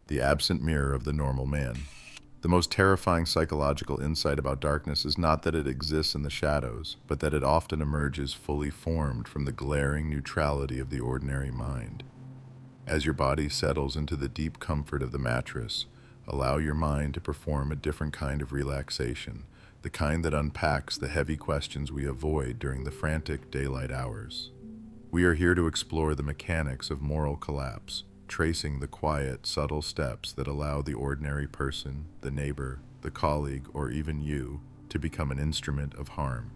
The absent mirror of the normal man. The most terrifying psychological insight about darkness is not that it exists in the shadows, but that it often emerges fully formed from the glaring neutrality of the ordinary mind. As your body settles into the deep comfort of the mattress, allow your mind to perform a different kind of relaxation, the kind that unpacks the heavy questions we avoid during the frantic daylight hours. We are here to explore the mechanics of moral collapse, tracing the quiet, subtle steps that allow the ordinary person, the neighbor, the colleague, or even you, to become an instrument of harm.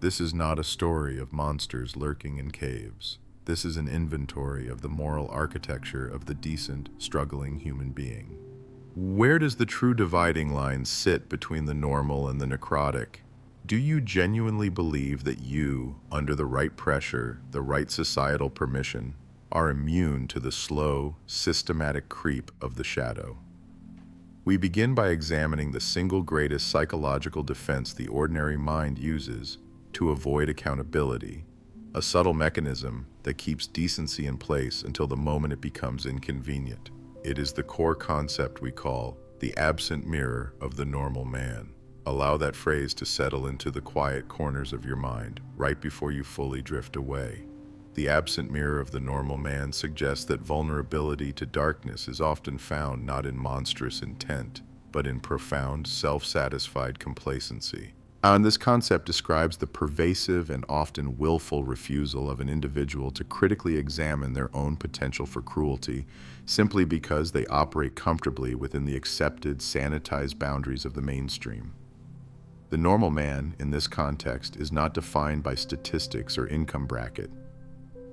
This is not a story of monsters lurking in caves. This is an inventory of the moral architecture of the decent, struggling human being. Where does the true dividing line sit between the normal and the necrotic? Do you genuinely believe that you, under the right pressure, the right societal permission, are immune to the slow, systematic creep of the shadow? We begin by examining the single greatest psychological defense the ordinary mind uses to avoid accountability, a subtle mechanism that keeps decency in place until the moment it becomes inconvenient. It is the core concept we call the absent mirror of the normal man. Allow that phrase to settle into the quiet corners of your mind right before you fully drift away. The absent mirror of the normal man suggests that vulnerability to darkness is often found not in monstrous intent, but in profound, self-satisfied complacency. And this concept describes the pervasive and often willful refusal of an individual to critically examine their own potential for cruelty, simply because they operate comfortably within the accepted, sanitized boundaries of the mainstream. The normal man, in this context, is not defined by statistics or income bracket.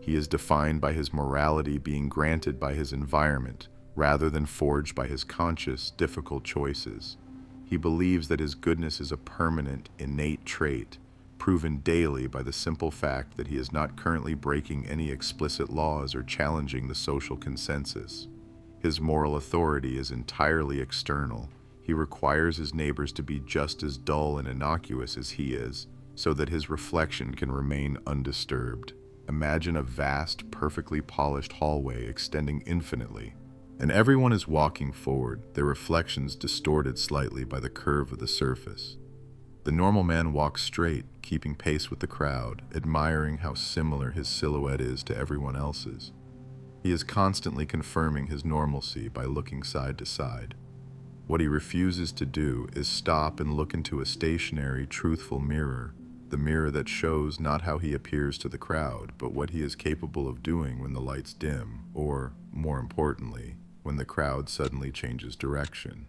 He is defined by his morality being granted by his environment, rather than forged by his conscious, difficult choices. He believes that his goodness is a permanent, innate trait, proven daily by the simple fact that he is not currently breaking any explicit laws or challenging the social consensus. His moral authority is entirely external. He requires his neighbors to be just as dull and innocuous as he is, so that his reflection can remain undisturbed. Imagine a vast, perfectly polished hallway extending infinitely, and everyone is walking forward, their reflections distorted slightly by the curve of the surface. The normal man walks straight, keeping pace with the crowd, admiring how similar his silhouette is to everyone else's. He is constantly confirming his normalcy by looking side to side. What he refuses to do is stop and look into a stationary, truthful mirror, the mirror that shows not how he appears to the crowd, but what he is capable of doing when the lights dim, or, more importantly, when the crowd suddenly changes direction.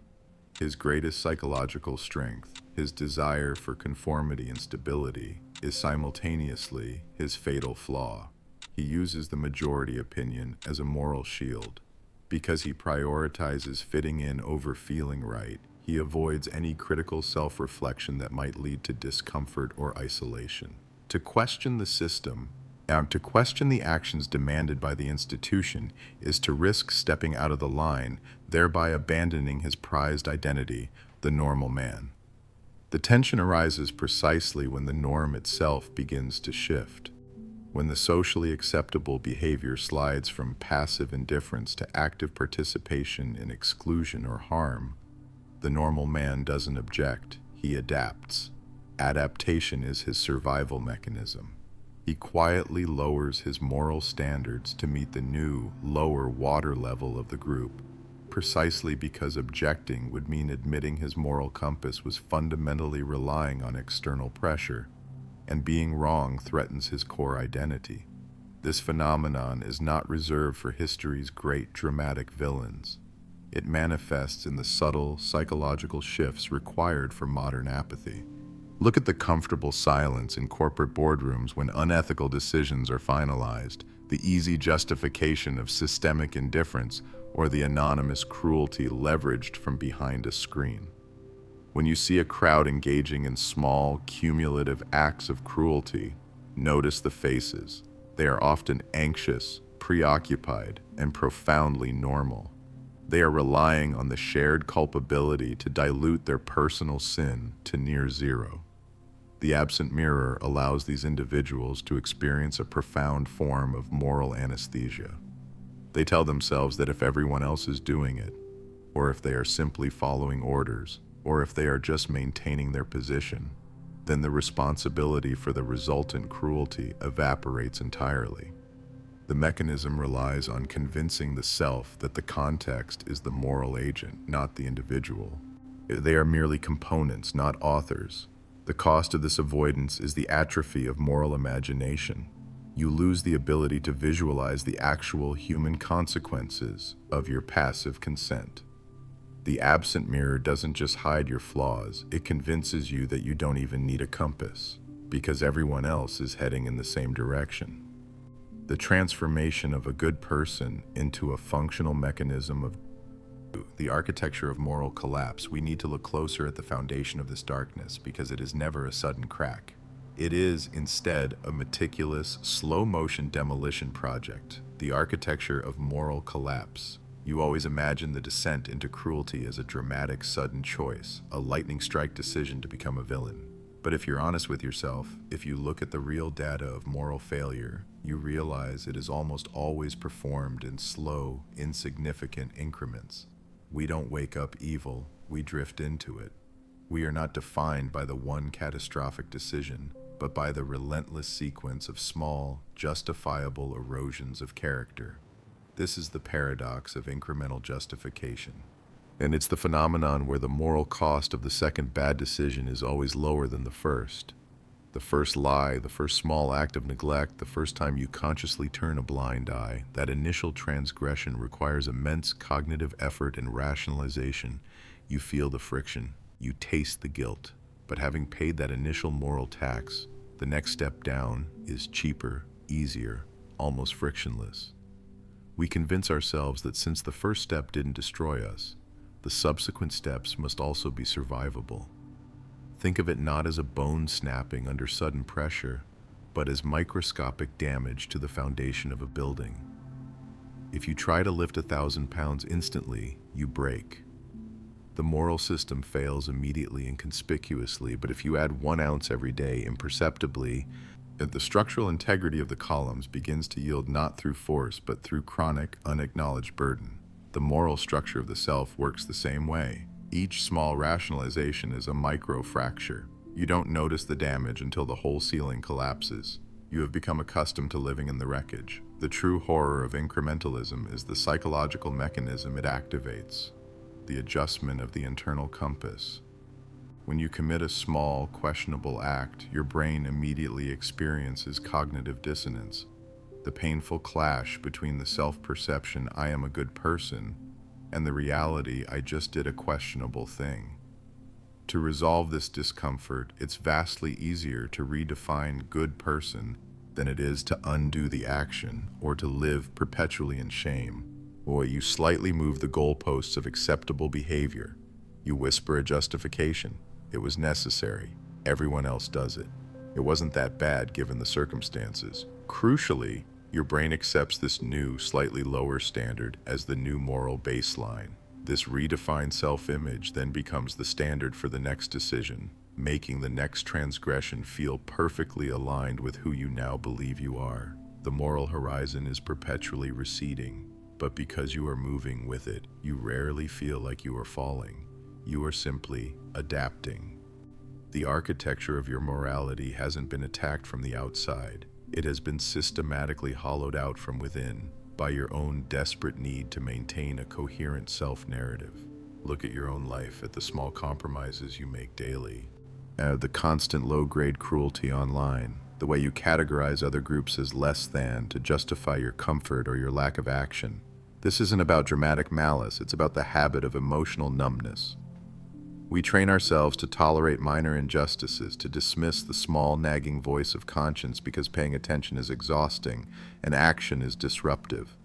His greatest psychological strength, his desire for conformity and stability, is simultaneously his fatal flaw. He uses the majority opinion as a moral shield. Because he prioritizes fitting in over feeling right, he avoids any critical self-reflection that might lead to discomfort or isolation. To question the system, to question the actions demanded by the institution, is to risk stepping out of the line, thereby abandoning his prized identity, the normal man. The tension arises precisely when the norm itself begins to shift. When the socially acceptable behavior slides from passive indifference to active participation in exclusion or harm, the normal man doesn't object, he adapts. Adaptation is his survival mechanism. He quietly lowers his moral standards to meet the new, lower water level of the group, precisely because objecting would mean admitting his moral compass was fundamentally relying on external pressure, and being wrong threatens his core identity. This phenomenon is not reserved for history's great dramatic villains. It manifests in the subtle psychological shifts required for modern apathy. Look at the comfortable silence in corporate boardrooms when unethical decisions are finalized, the easy justification of systemic indifference, or the anonymous cruelty leveraged from behind a screen. When you see a crowd engaging in small, cumulative acts of cruelty, notice the faces. They are often anxious, preoccupied, and profoundly normal. They are relying on the shared culpability to dilute their personal sin to near zero. The absent mirror allows these individuals to experience a profound form of moral anesthesia. They tell themselves that if everyone else is doing it, or if they are simply following orders, or if they are just maintaining their position, then the responsibility for the resultant cruelty evaporates entirely. The mechanism relies on convincing the self that the context is the moral agent, not the individual. They are merely components, not authors. The cost of this avoidance is the atrophy of moral imagination. You lose the ability to visualize the actual human consequences of your passive consent. The absent mirror doesn't just hide your flaws, it convinces you that you don't even need a compass, because everyone else is heading in the same direction. The transformation of a good person into a functional mechanism of the architecture of moral collapse. We need to look closer at the foundation of this darkness, because it is never a sudden crack. It is, instead, a meticulous, slow-motion demolition project, the architecture of moral collapse. You always imagine the descent into cruelty as a dramatic, sudden choice, a lightning strike decision to become a villain. But if you're honest with yourself, if you look at the real data of moral failure, you realize it is almost always performed in slow, insignificant increments. We don't wake up evil, we drift into it. We are not defined by the one catastrophic decision, but by the relentless sequence of small, justifiable erosions of character. This is the paradox of incremental justification. And it's the phenomenon where the moral cost of the second bad decision is always lower than the first. The first lie, the first small act of neglect, the first time you consciously turn a blind eye, that initial transgression requires immense cognitive effort and rationalization. You feel the friction, you taste the guilt, but having paid that initial moral tax, the next step down is cheaper, easier, almost frictionless. We convince ourselves that since the first step didn't destroy us, the subsequent steps must also be survivable. Think of it not as a bone snapping under sudden pressure, but as microscopic damage to the foundation of a building. If you try to lift 1,000 pounds instantly, you break. The moral system fails immediately and conspicuously, but if you add 1 ounce every day imperceptibly, the structural integrity of the columns begins to yield not through force, but through chronic, unacknowledged burden. The moral structure of the self works the same way. Each small rationalization is a micro-fracture. You don't notice the damage until the whole ceiling collapses. You have become accustomed to living in the wreckage. The true horror of incrementalism is the psychological mechanism it activates, the adjustment of the internal compass. When you commit a small, questionable act, your brain immediately experiences cognitive dissonance, the painful clash between the self-perception, I am a good person, and the reality, I just did a questionable thing. To resolve this discomfort, it's vastly easier to redefine good person than it is to undo the action or to live perpetually in shame. Boy, you slightly move the goalposts of acceptable behavior. You whisper a justification. It was necessary. Everyone else does it. It wasn't that bad given the circumstances. Crucially, your brain accepts this new, slightly lower standard as the new moral baseline. This redefined self-image then becomes the standard for the next decision, making the next transgression feel perfectly aligned with who you now believe you are. The moral horizon is perpetually receding, but because you are moving with it, you rarely feel like you are falling. You are simply adapting. The architecture of your morality hasn't been attacked from the outside. It has been systematically hollowed out from within by your own desperate need to maintain a coherent self-narrative. Look at your own life, at the small compromises you make daily, the constant low-grade cruelty online, the way you categorize other groups as less than to justify your comfort or your lack of action. This isn't about dramatic malice, it's about the habit of emotional numbness. We train ourselves to tolerate minor injustices, to dismiss the small, nagging voice of conscience because paying attention is exhausting and action is disruptive.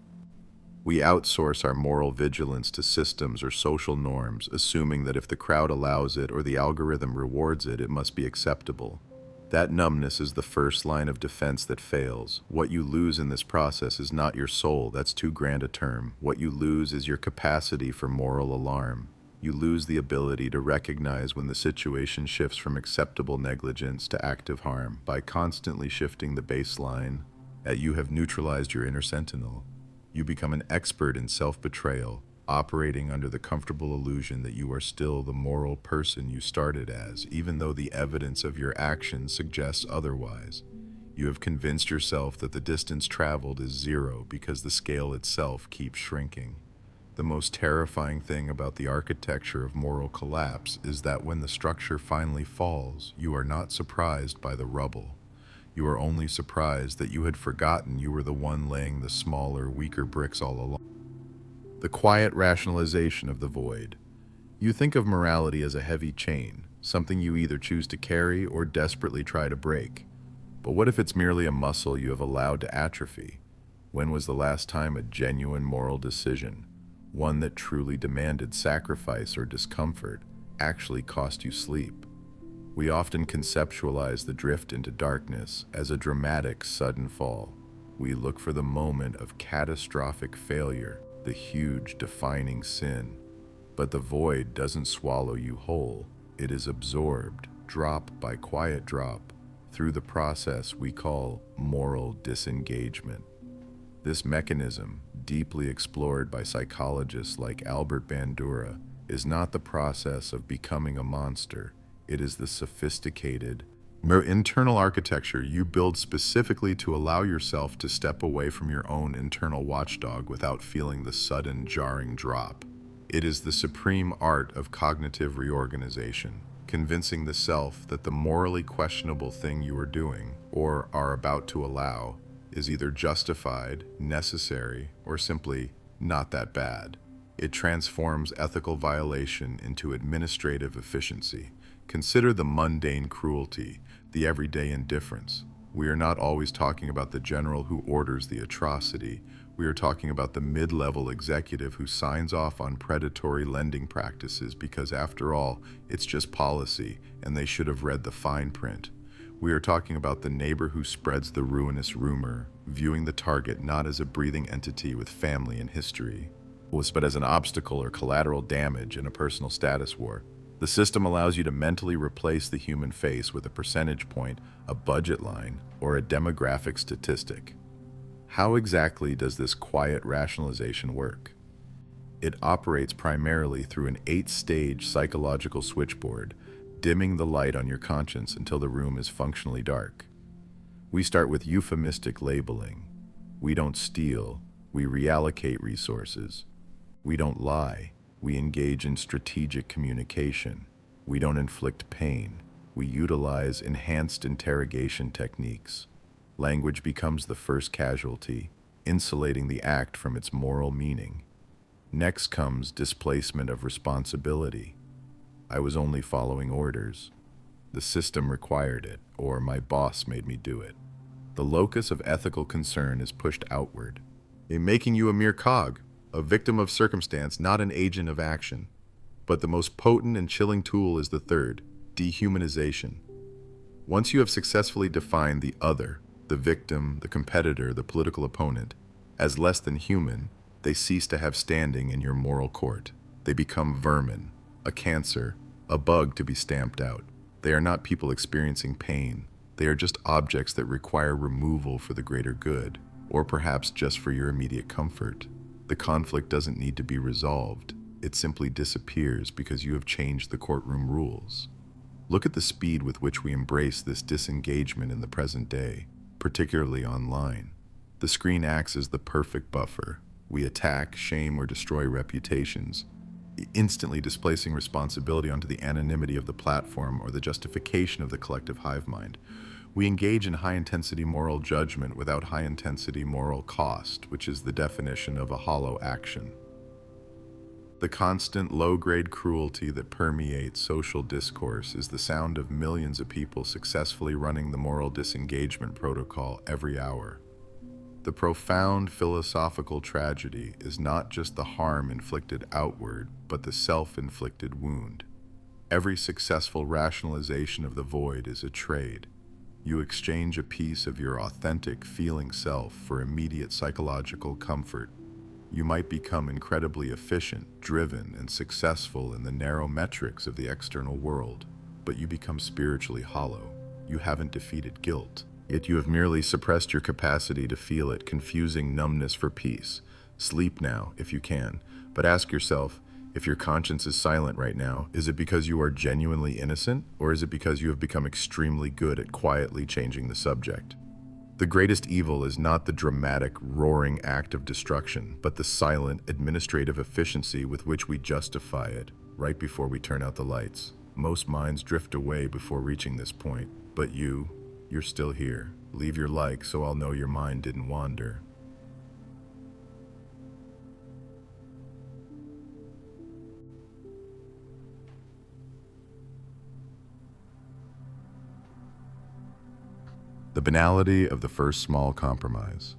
We outsource our moral vigilance to systems or social norms, assuming that if the crowd allows it or the algorithm rewards it, it must be acceptable. That numbness is the first line of defense that fails. What you lose in this process is not your soul, that's too grand a term. What you lose is your capacity for moral alarm. You lose the ability to recognize when the situation shifts from acceptable negligence to active harm. By constantly shifting the baseline, you have neutralized your inner sentinel. You become an expert in self-betrayal, operating under the comfortable illusion that you are still the moral person you started as, even though the evidence of your actions suggests otherwise. You have convinced yourself that the distance traveled is zero because the scale itself keeps shrinking. The most terrifying thing about the architecture of moral collapse is that when the structure finally falls, you are not surprised by the rubble. You are only surprised that you had forgotten you were the one laying the smaller, weaker bricks all along. The quiet rationalization of the void. You think of morality as a heavy chain, something you either choose to carry or desperately try to break. But what if it's merely a muscle you have allowed to atrophy? When was the last time a genuine moral decision, one that truly demanded sacrifice or discomfort, actually cost you sleep? We often conceptualize the drift into darkness as a dramatic, sudden fall. We look for the moment of catastrophic failure, the huge, defining sin. But the void doesn't swallow you whole. It is absorbed, drop by quiet drop, through the process we call moral disengagement. This mechanism, deeply explored by psychologists like Albert Bandura, is not the process of becoming a monster. It is the sophisticated, internal architecture you build specifically to allow yourself to step away from your own internal watchdog without feeling the sudden, jarring drop. It is the supreme art of cognitive reorganization, convincing the self that the morally questionable thing you are doing, or are about to allow, is either justified, necessary, or simply not that bad. It transforms ethical violation into administrative efficiency. Consider the mundane cruelty, the everyday indifference. We are not always talking about the general who orders the atrocity. We are talking about the mid-level executive who signs off on predatory lending practices because, after all, it's just policy and they should have read the fine print. We are talking about the neighbor who spreads the ruinous rumor, viewing the target not as a breathing entity with family and history, but as an obstacle or collateral damage in a personal status war. The system allows you to mentally replace the human face with a percentage point, a budget line, or a demographic statistic. How exactly does this quiet rationalization work? It operates primarily through an 8-stage psychological switchboard, dimming the light on your conscience until the room is functionally dark. We start with euphemistic labeling. We don't steal, we reallocate resources. We don't lie, we engage in strategic communication. We don't inflict pain, we utilize enhanced interrogation techniques. Language becomes the first casualty, insulating the act from its moral meaning. Next comes displacement of responsibility. I was only following orders. The system required it, or my boss made me do it. The locus of ethical concern is pushed outward, making you a mere cog, a victim of circumstance, not an agent of action. But the most potent and chilling tool is the third, dehumanization. Once you have successfully defined the other, the victim, the competitor, the political opponent, as less than human, they cease to have standing in your moral court. They become vermin, a cancer, a bug to be stamped out. They are not people experiencing pain. They are just objects that require removal for the greater good, or perhaps just for your immediate comfort. The conflict doesn't need to be resolved. It simply disappears because you have changed the courtroom rules. Look at the speed with which we embrace this disengagement in the present day, particularly online. The screen acts as the perfect buffer. We attack, shame, or destroy reputations, instantly displacing responsibility onto the anonymity of the platform or the justification of the collective hive mind. We engage in high-intensity moral judgment without high-intensity moral cost, which is the definition of a hollow action. The constant low-grade cruelty that permeates social discourse is the sound of millions of people successfully running the moral disengagement protocol every hour. The profound philosophical tragedy is not just the harm inflicted outward, but the self-inflicted wound. Every successful rationalization of the void is a trade. You exchange a piece of your authentic feeling self for immediate psychological comfort. You might become incredibly efficient, driven, and successful in the narrow metrics of the external world, but you become spiritually hollow. You haven't defeated guilt, yet you have merely suppressed your capacity to feel it, confusing numbness for peace. Sleep now, if you can, but ask yourself, if your conscience is silent right now, is it because you are genuinely innocent, or is it because you have become extremely good at quietly changing the subject? The greatest evil is not the dramatic, roaring act of destruction, but the silent, administrative efficiency with which we justify it right before we turn out the lights. Most minds drift away before reaching this point, but you're still here. Leave your like so I'll know your mind didn't wander. The banality of the first small compromise.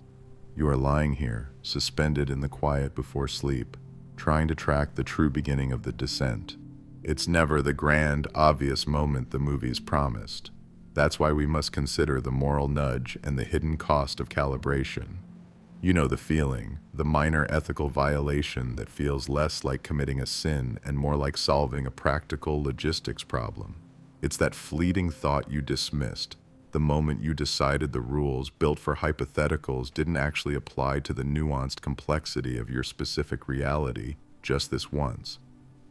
You are lying here, suspended in the quiet before sleep, trying to track the true beginning of the descent. It's never the grand, obvious moment the movies promised. That's why we must consider the moral nudge and the hidden cost of calibration. You know the feeling, the minor ethical violation that feels less like committing a sin and more like solving a practical logistics problem. It's that fleeting thought you dismissed, the moment you decided the rules built for hypotheticals didn't actually apply to the nuanced complexity of your specific reality just this once.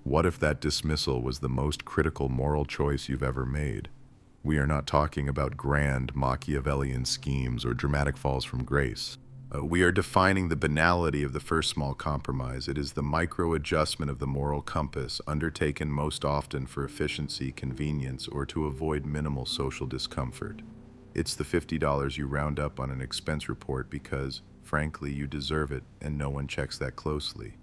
What if that dismissal was the most critical moral choice you've ever made? We are not talking about grand Machiavellian schemes or dramatic falls from grace. We are defining the banality of the first small compromise. It is the micro-adjustment of the moral compass undertaken most often for efficiency, convenience, or to avoid minimal social discomfort. It's the $50 you round up on an expense report because, frankly, you deserve it and no one checks that closely.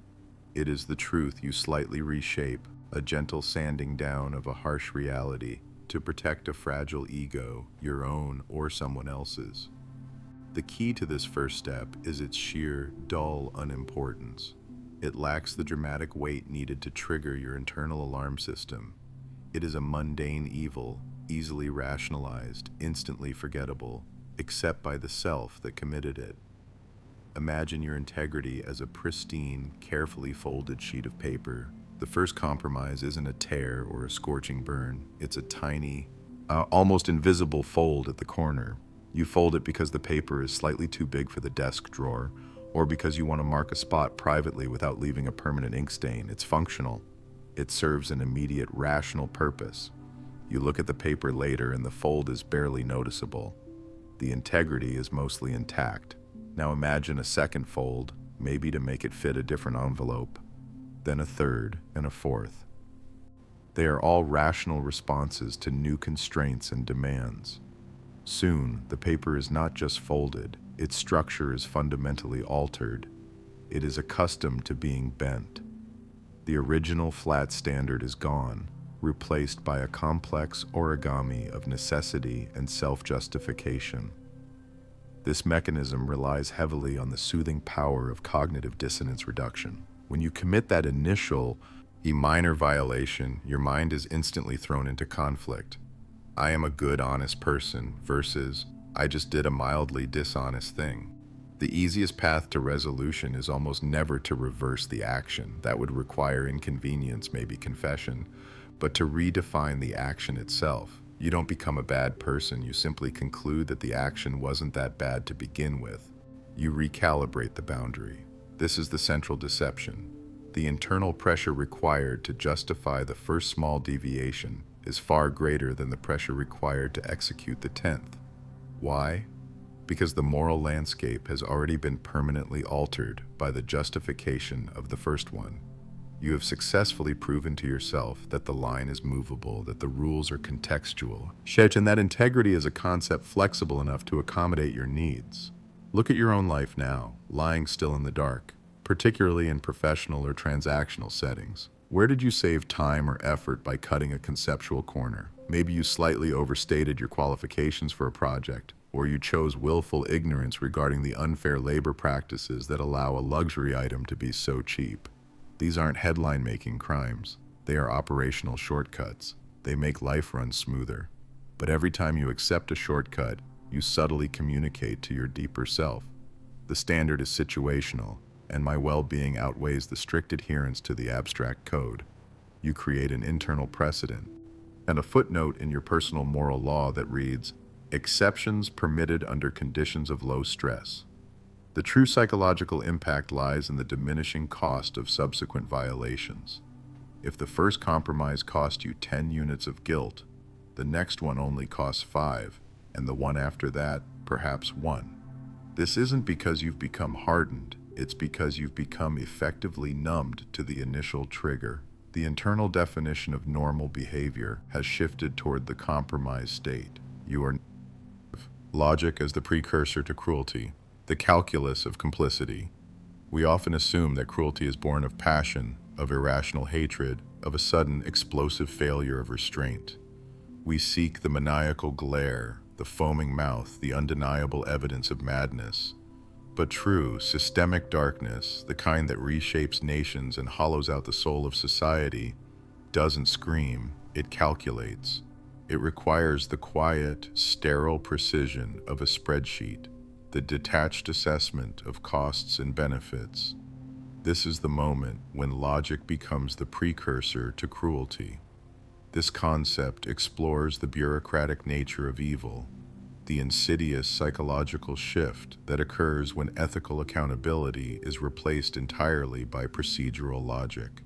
It is the truth you slightly reshape, a gentle sanding down of a harsh reality to protect a fragile ego, your own or someone else's. The key to this first step is its sheer, dull unimportance. It lacks the dramatic weight needed to trigger your internal alarm system. It is a mundane evil, easily rationalized, instantly forgettable, except by the self that committed it. Imagine your integrity as a pristine, carefully folded sheet of paper. The first compromise isn't a tear or a scorching burn. It's a tiny, almost invisible fold at the corner. You fold it because the paper is slightly too big for the desk drawer, or because you want to mark a spot privately without leaving a permanent ink stain. It's functional. It serves an immediate, rational purpose. You look at the paper later and the fold is barely noticeable. The integrity is mostly intact. Now imagine a second fold, maybe to make it fit a different envelope, then a third and a fourth. They are all rational responses to new constraints and demands. Soon, the paper is not just folded, its structure is fundamentally altered. It is accustomed to being bent. The original flat standard is gone, replaced by a complex origami of necessity and self-justification. This mechanism relies heavily on the soothing power of cognitive dissonance reduction. When you commit that initial, minor violation, your mind is instantly thrown into conflict. I am a good, honest person versus I just did a mildly dishonest thing. The easiest path to resolution is almost never to reverse the action. That would require inconvenience, maybe confession, but to redefine the action itself. You don't become a bad person, you simply conclude that the action wasn't that bad to begin with. You recalibrate the boundary. This is the central deception. The internal pressure required to justify the first small deviation is far greater than the pressure required to execute the 10th. Why? Because the moral landscape has already been permanently altered by the justification of the first one. You have successfully proven to yourself that the line is movable, that the rules are contextual, and that integrity is a concept flexible enough to accommodate your needs. Look at your own life now, lying still in the dark, particularly in professional or transactional settings. Where did you save time or effort by cutting a conceptual corner? Maybe you slightly overstated your qualifications for a project, or you chose willful ignorance regarding the unfair labor practices that allow a luxury item to be so cheap. These aren't headline-making crimes. They are operational shortcuts. They make life run smoother. But every time you accept a shortcut, you subtly communicate to your deeper self. The standard is situational, and my well-being outweighs the strict adherence to the abstract code. You create an internal precedent, and a footnote in your personal moral law that reads, exceptions permitted under conditions of low stress. The true psychological impact lies in the diminishing cost of subsequent violations. If the first compromise cost you 10 units of guilt, the next one only costs 5, and the one after that, perhaps 1. This isn't because you've become hardened, it's because you've become effectively numbed to the initial trigger. The internal definition of normal behavior has shifted toward the compromise state. You are logic as the precursor to cruelty, the calculus of complicity. We often assume that cruelty is born of passion, of irrational hatred, of a sudden explosive failure of restraint. We seek the maniacal glare, the foaming mouth, the undeniable evidence of madness. But true, systemic darkness, the kind that reshapes nations and hollows out the soul of society, doesn't scream, it calculates. It requires the quiet, sterile precision of a spreadsheet, the detached assessment of costs and benefits. This is the moment when logic becomes the precursor to cruelty. This concept explores the bureaucratic nature of evil, the insidious psychological shift that occurs when ethical accountability is replaced entirely by procedural logic.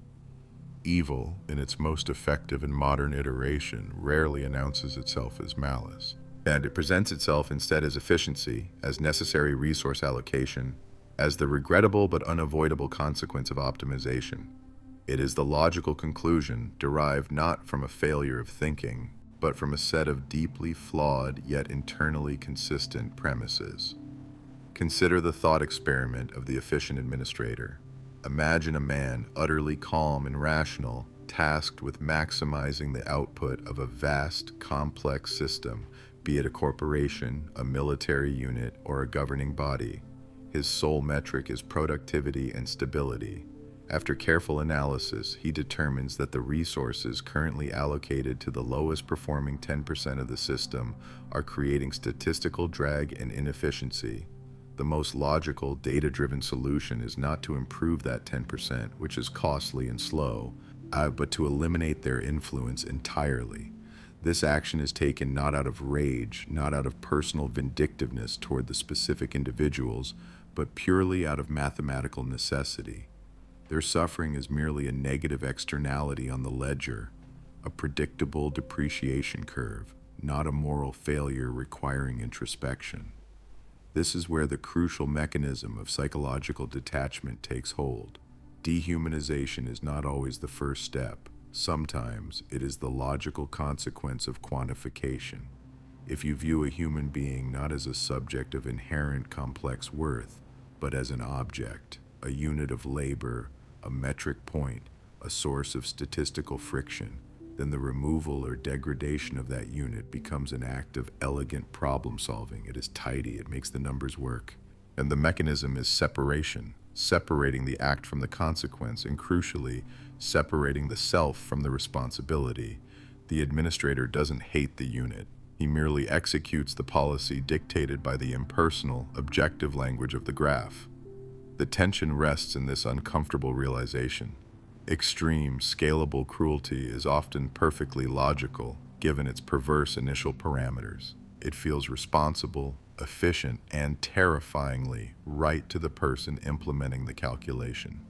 Evil, in its most effective and modern iteration, rarely announces itself as malice, and it presents itself instead as efficiency, as necessary resource allocation, as the regrettable but unavoidable consequence of optimization. It is the logical conclusion derived not from a failure of thinking, but from a set of deeply flawed yet internally consistent premises. Consider the thought experiment of the efficient administrator. Imagine a man utterly calm and rational, tasked with maximizing the output of a vast, complex system, be it a corporation, a military unit, or a governing body. His sole metric is productivity and stability. After careful analysis, he determines that the resources currently allocated to the lowest performing 10% of the system are creating statistical drag and inefficiency. The most logical, data-driven solution is not to improve that 10%, which is costly and slow, but to eliminate their influence entirely. This action is taken not out of rage, not out of personal vindictiveness toward the specific individuals, but purely out of mathematical necessity. Their suffering is merely a negative externality on the ledger, a predictable depreciation curve, not a moral failure requiring introspection. This is where the crucial mechanism of psychological detachment takes hold. Dehumanization is not always the first step. Sometimes it is the logical consequence of quantification. If you view a human being not as a subject of inherent complex worth, but as an object, a unit of labor, a metric point, a source of statistical friction, then the removal or degradation of that unit becomes an act of elegant problem solving. It is tidy, it makes the numbers work. And the mechanism is separation, separating the act from the consequence, and crucially, separating the self from the responsibility. The administrator doesn't hate the unit. He merely executes the policy dictated by the impersonal, objective language of the graph. The tension rests in this uncomfortable realization. Extreme, scalable cruelty is often perfectly logical, given its perverse initial parameters. It feels responsible, efficient, and terrifyingly right to the person implementing the calculation.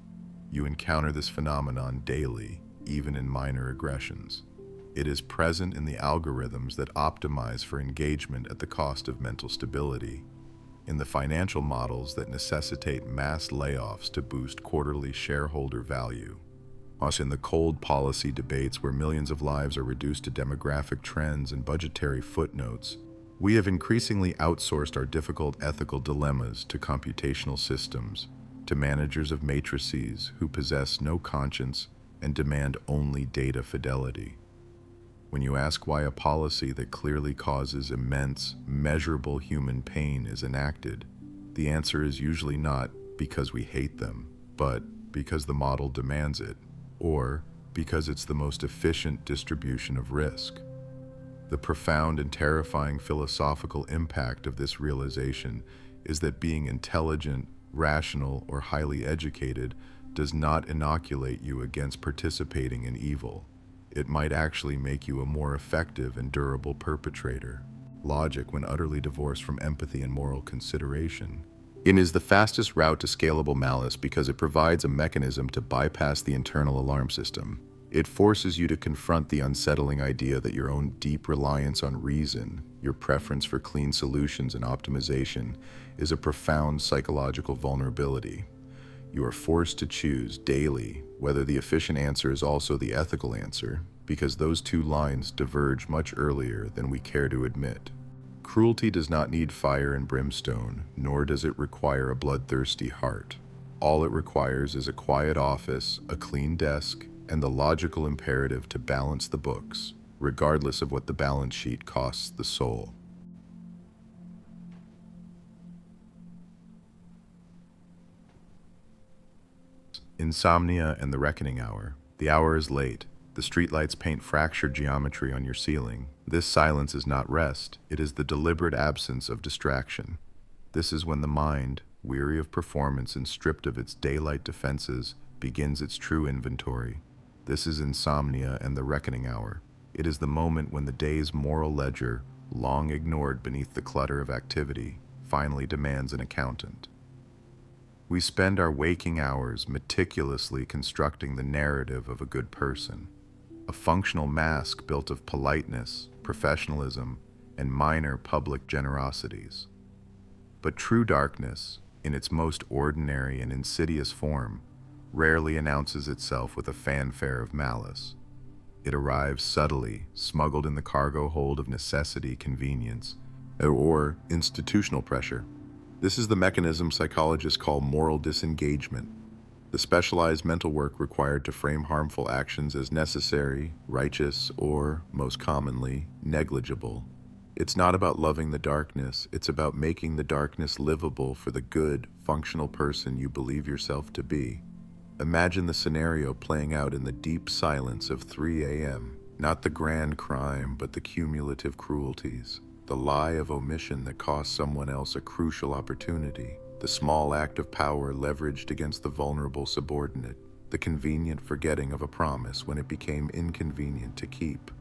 You encounter this phenomenon daily, even in minor aggressions. It is present in the algorithms that optimize for engagement at the cost of mental stability, in the financial models that necessitate mass layoffs to boost quarterly shareholder value, also in the cold policy debates where millions of lives are reduced to demographic trends and budgetary footnotes. We have increasingly outsourced our difficult ethical dilemmas to computational systems, to managers of matrices who possess no conscience and demand only data fidelity. When you ask why a policy that clearly causes immense, measurable human pain is enacted, the answer is usually not because we hate them, but because the model demands it, or because it's the most efficient distribution of risk. The profound and terrifying philosophical impact of this realization is that being intelligent, rational, or highly educated does not inoculate you against participating in evil. It might actually make you a more effective and durable perpetrator. Logic, when utterly divorced from empathy and moral consideration, It is the fastest route to scalable malice because it provides a mechanism to bypass the internal alarm system. It forces you to confront the unsettling idea that your own deep reliance on reason, your preference for clean solutions and optimization, is a profound psychological vulnerability. You are forced to choose daily whether the efficient answer is also the ethical answer, because those two lines diverge much earlier than we care to admit. Cruelty does not need fire and brimstone, nor does it require a bloodthirsty heart. All it requires is a quiet office, a clean desk, and the logical imperative to balance the books, regardless of what the balance sheet costs the soul. Insomnia and the reckoning hour. The hour is late. The streetlights paint fractured geometry on your ceiling. This silence is not rest, it is the deliberate absence of distraction. This is when the mind, weary of performance and stripped of its daylight defenses, begins its true inventory. This is insomnia and the reckoning hour. It is the moment when the day's moral ledger, long ignored beneath the clutter of activity, finally demands an accountant. We spend our waking hours meticulously constructing the narrative of a good person, a functional mask built of politeness, professionalism, and minor public generosities. But true darkness, in its most ordinary and insidious form, rarely announces itself with a fanfare of malice. It arrives subtly, smuggled in the cargo hold of necessity, convenience, or institutional pressure. This is the mechanism psychologists call moral disengagement, the specialized mental work required to frame harmful actions as necessary, righteous, or, most commonly, negligible. It's not about loving the darkness, it's about making the darkness livable for the good, functional person you believe yourself to be. Imagine the scenario playing out in the deep silence of 3 a.m., not the grand crime, but the cumulative cruelties. The lie of omission that cost someone else a crucial opportunity, the small act of power leveraged against the vulnerable subordinate, the convenient forgetting of a promise when it became inconvenient to keep.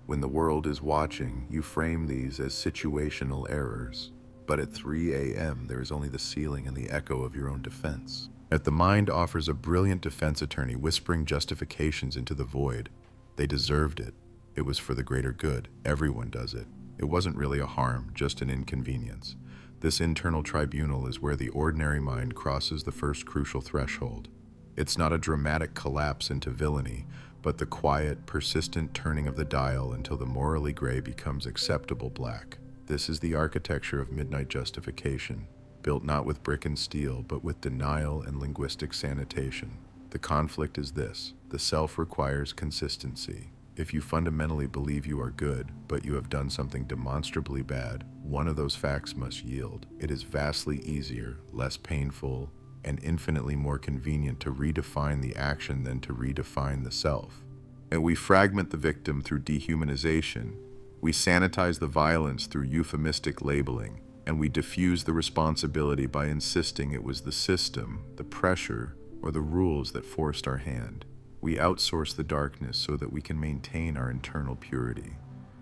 When the world is watching, you frame these as situational errors. But at 3 a.m., there is only the ceiling and the echo of your own defense. The mind offers a brilliant defense attorney whispering justifications into the void. They deserved it. It was for the greater good. Everyone does it. It wasn't really a harm, just an inconvenience. This internal tribunal is where the ordinary mind crosses the first crucial threshold. It's not a dramatic collapse into villainy, but the quiet, persistent turning of the dial until the morally gray becomes acceptable black. This is the architecture of midnight justification, built not with brick and steel, but with denial and linguistic sanitation. The conflict is this: the self requires consistency. If you fundamentally believe you are good, but you have done something demonstrably bad, one of those facts must yield. It is vastly easier, less painful, and infinitely more convenient to redefine the action than to redefine the self. And we fragment the victim through dehumanization. We sanitize the violence through euphemistic labeling, and we diffuse the responsibility by insisting it was the system, the pressure, or the rules that forced our hand. We outsource the darkness so that we can maintain our internal purity.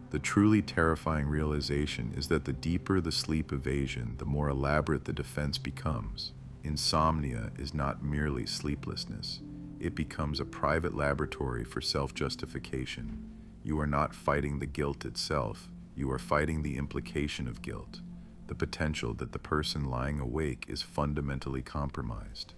The truly terrifying realization is that the deeper the sleep evasion, the more elaborate the defense becomes. Insomnia is not merely sleeplessness. It becomes a private laboratory for self-justification. You are not fighting the guilt itself. You are fighting the implication of guilt, the potential that the person lying awake is fundamentally compromised.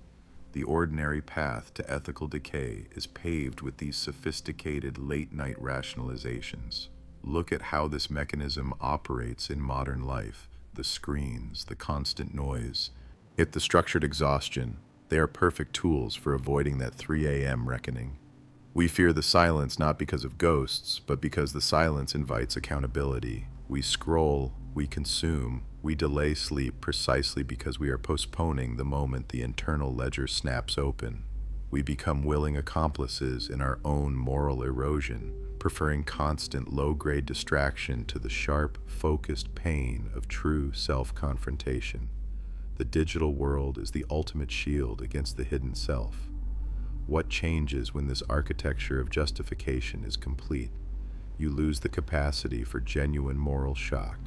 The ordinary path to ethical decay is paved with these sophisticated late-night rationalizations. Look at how this mechanism operates in modern life: the screens, the constant noise, the structured exhaustion. They are perfect tools for avoiding that 3 a.m. reckoning. We fear the silence not because of ghosts, but because the silence invites accountability. We scroll, we consume, we delay sleep precisely because we are postponing the moment the internal ledger snaps open. We become willing accomplices in our own moral erosion, preferring constant low-grade distraction to the sharp, focused pain of true self-confrontation. The digital world is the ultimate shield against the hidden self. What changes when this architecture of justification is complete? You lose the capacity for genuine moral shock.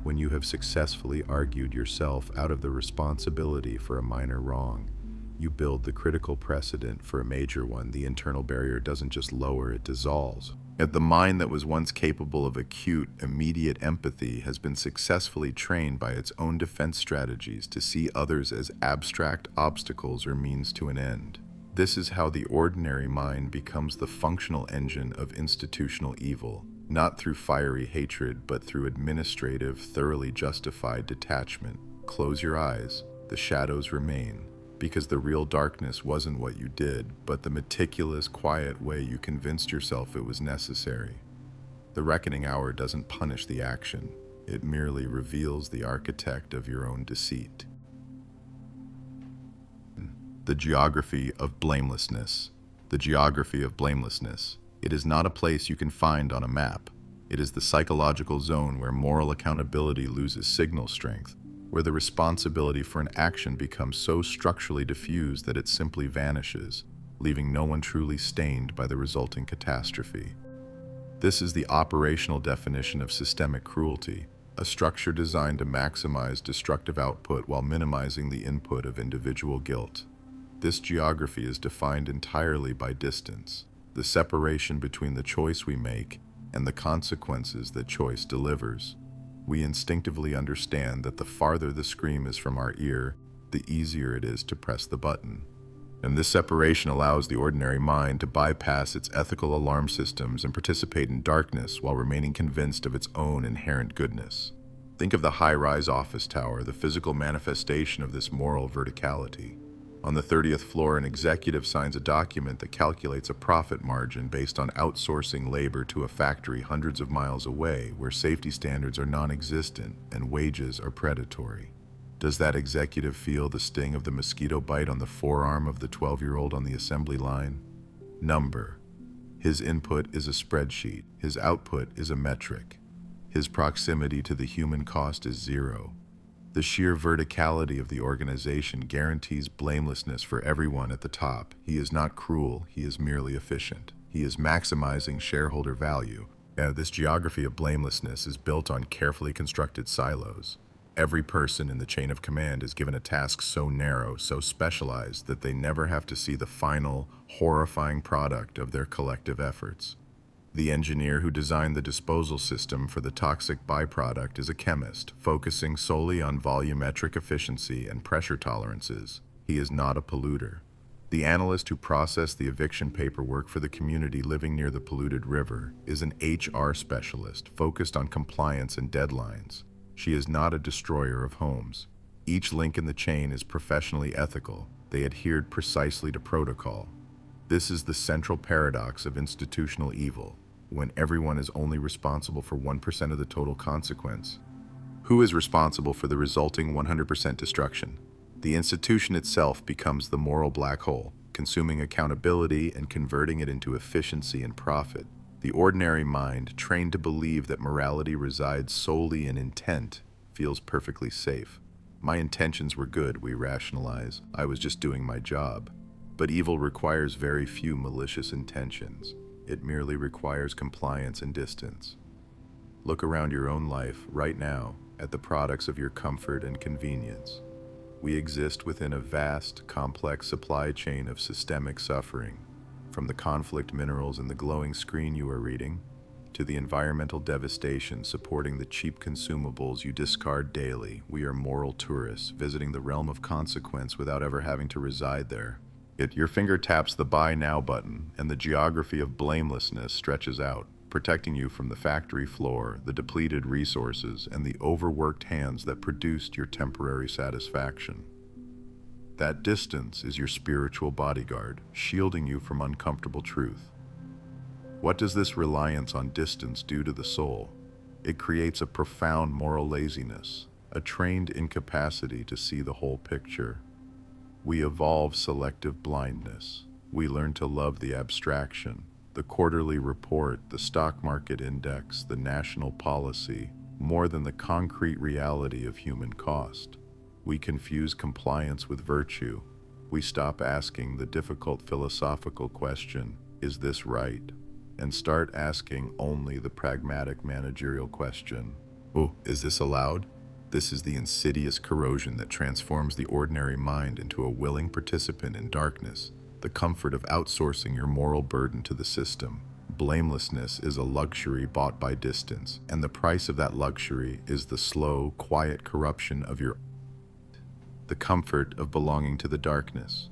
When you have successfully argued yourself out of the responsibility for a minor wrong, you build the critical precedent for a major one. The internal barrier doesn't just lower, it dissolves. Yet the mind that was once capable of acute, immediate empathy has been successfully trained by its own defense strategies to see others as abstract obstacles or means to an end. This is how the ordinary mind becomes the functional engine of institutional evil, not through fiery hatred, but through administrative, thoroughly justified detachment. Close your eyes, the shadows remain, because the real darkness wasn't what you did, but the meticulous, quiet way you convinced yourself it was necessary. The reckoning hour doesn't punish the action, it merely reveals the architect of your own deceit. The Geography of Blamelessness. The Geography of Blamelessness. It is not a place you can find on a map. It is the psychological zone where moral accountability loses signal strength, where the responsibility for an action becomes so structurally diffused that it simply vanishes, leaving no one truly stained by the resulting catastrophe. This is the operational definition of systemic cruelty, a structure designed to maximize destructive output while minimizing the input of individual guilt. This geography is defined entirely by distance, the separation between the choice we make and the consequences that choice delivers. We instinctively understand that the farther the scream is from our ear, the easier it is to press the button. And this separation allows the ordinary mind to bypass its ethical alarm systems and participate in darkness while remaining convinced of its own inherent goodness. Think of the high-rise office tower, the physical manifestation of this moral verticality. On the 30th floor, an executive signs a document that calculates a profit margin based on outsourcing labor to a factory hundreds of miles away where safety standards are non-existent and wages are predatory. Does that executive feel the sting of the mosquito bite on the forearm of the 12-year-old on the assembly line? Number. His input is a spreadsheet. His output is a metric. His proximity to the human cost is zero. The sheer verticality of the organization guarantees blamelessness for everyone at the top. He is not cruel, he is merely efficient. He is maximizing shareholder value. This geography of blamelessness is built on carefully constructed silos. Every person in the chain of command is given a task so narrow, so specialized, that they never have to see the final, horrifying product of their collective efforts. The engineer who designed the disposal system for the toxic byproduct is a chemist, focusing solely on volumetric efficiency and pressure tolerances. He is not a polluter. The analyst who processed the eviction paperwork for the community living near the polluted river is an HR specialist, focused on compliance and deadlines. She is not a destroyer of homes. Each link in the chain is professionally ethical. They adhered precisely to protocol. This is the central paradox of institutional evil. When everyone is only responsible for 1% of the total consequence, who is responsible for the resulting 100% destruction? The institution itself becomes the moral black hole, consuming accountability and converting it into efficiency and profit. The ordinary mind, trained to believe that morality resides solely in intent, feels perfectly safe. My intentions were good, we rationalize. I was just doing my job. But evil requires very few malicious intentions. It merely requires compliance and distance. Look around your own life right now at the products of your comfort and convenience. We exist within a vast, complex supply chain of systemic suffering, from the conflict minerals in the glowing screen you are reading, to the environmental devastation supporting the cheap consumables you discard daily. We are moral tourists visiting the realm of consequence without ever having to reside there. Your finger taps the Buy Now button, and the geography of blamelessness stretches out, protecting you from the factory floor, the depleted resources, and the overworked hands that produced your temporary satisfaction. That distance is your spiritual bodyguard, shielding you from uncomfortable truth. What does this reliance on distance do to the soul? It creates a profound moral laziness, a trained incapacity to see the whole picture. We evolve selective blindness. We learn to love the abstraction, the quarterly report, the stock market index, the national policy, more than the concrete reality of human cost. We confuse compliance with virtue. We stop asking the difficult philosophical question, is this right? And start asking only the pragmatic managerial question, Oh, is this allowed? This is the insidious corrosion that transforms the ordinary mind into a willing participant in darkness, the comfort of outsourcing your moral burden to the system. Blamelessness is a luxury bought by distance, and the price of that luxury is the slow, quiet corruption of the comfort of belonging to the darkness.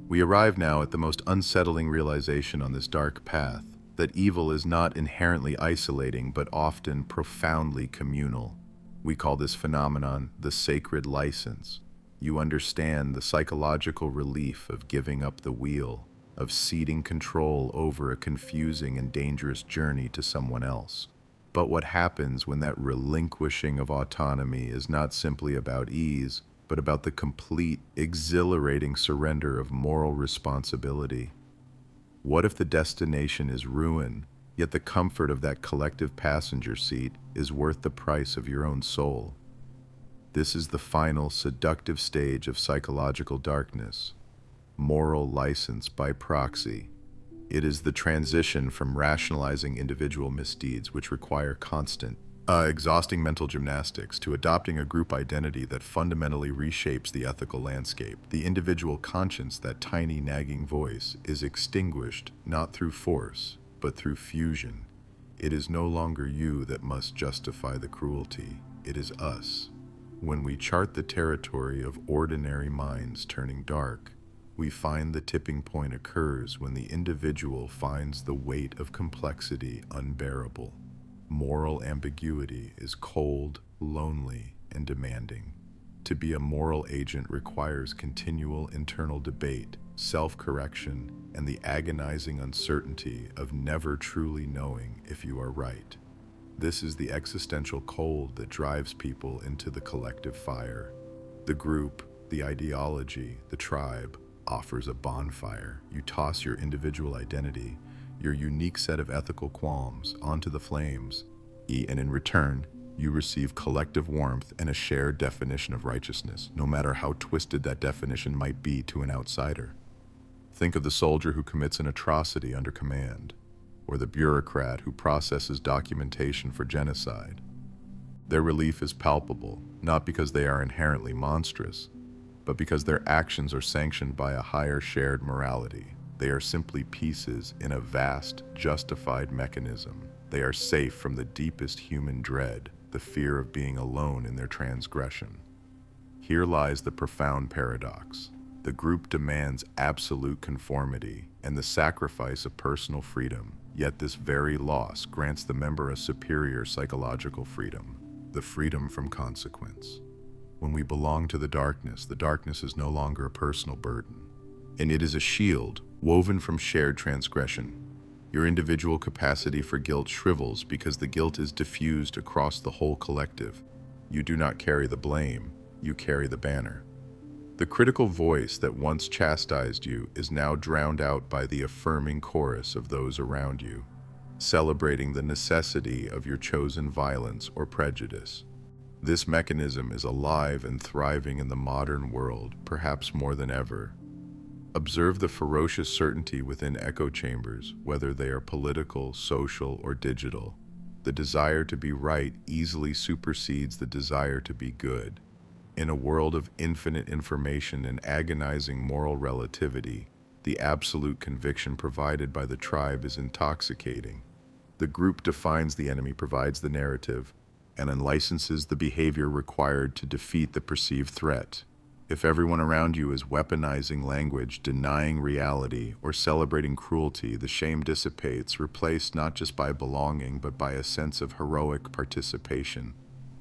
We arrive now at the most unsettling realization on this dark path, that evil is not inherently isolating but often profoundly communal. We call this phenomenon the sacred license. You understand the psychological relief of giving up the wheel, of ceding control over a confusing and dangerous journey to someone else. But what happens when that relinquishing of autonomy is not simply about ease, but about the complete, exhilarating surrender of moral responsibility? What if the destination is ruin, yet the comfort of that collective passenger seat is worth the price of your own soul? This is the final, seductive stage of psychological darkness, moral license by proxy. It is the transition from rationalizing individual misdeeds which require constant, exhausting mental gymnastics to adopting a group identity that fundamentally reshapes the ethical landscape. The individual conscience, that tiny nagging voice, is extinguished not through force, but through fusion. It is no longer you that must justify the cruelty. It is us. When we chart the territory of ordinary minds turning dark, we find the tipping point occurs when the individual finds the weight of complexity unbearable. Moral ambiguity is cold, lonely, and demanding. To be a moral agent requires continual internal debate, self-correction, and the agonizing uncertainty of never truly knowing if you are right. This is the existential cold that drives people into the collective fire. The group, the ideology, the tribe offers a bonfire. You toss your individual identity, your unique set of ethical qualms, onto the flames, and in return, you receive collective warmth and a shared definition of righteousness, no matter how twisted that definition might be to an outsider. Think of the soldier who commits an atrocity under command, or the bureaucrat who processes documentation for genocide. Their relief is palpable, not because they are inherently monstrous, but because their actions are sanctioned by a higher shared morality. They are simply pieces in a vast, justified mechanism. They are safe from the deepest human dread, the fear of being alone in their transgression. Here lies the profound paradox. The group demands absolute conformity and the sacrifice of personal freedom, yet this very loss grants the member a superior psychological freedom, the freedom from consequence. When we belong to the darkness is no longer a personal burden, and it is a shield woven from shared transgression. Your individual capacity for guilt shrivels because the guilt is diffused across the whole collective. You do not carry the blame, you carry the banner. The critical voice that once chastised you is now drowned out by the affirming chorus of those around you, celebrating the necessity of your chosen violence or prejudice. This mechanism is alive and thriving in the modern world, perhaps more than ever. Observe the ferocious certainty within echo chambers, whether they are political, social, or digital. The desire to be right easily supersedes the desire to be good. In a world of infinite information and agonizing moral relativity, the absolute conviction provided by the tribe is intoxicating. The group defines the enemy, provides the narrative, and unlicenses the behavior required to defeat the perceived threat. If everyone around you is weaponizing language, denying reality, or celebrating cruelty, the shame dissipates, replaced not just by belonging, but by a sense of heroic participation.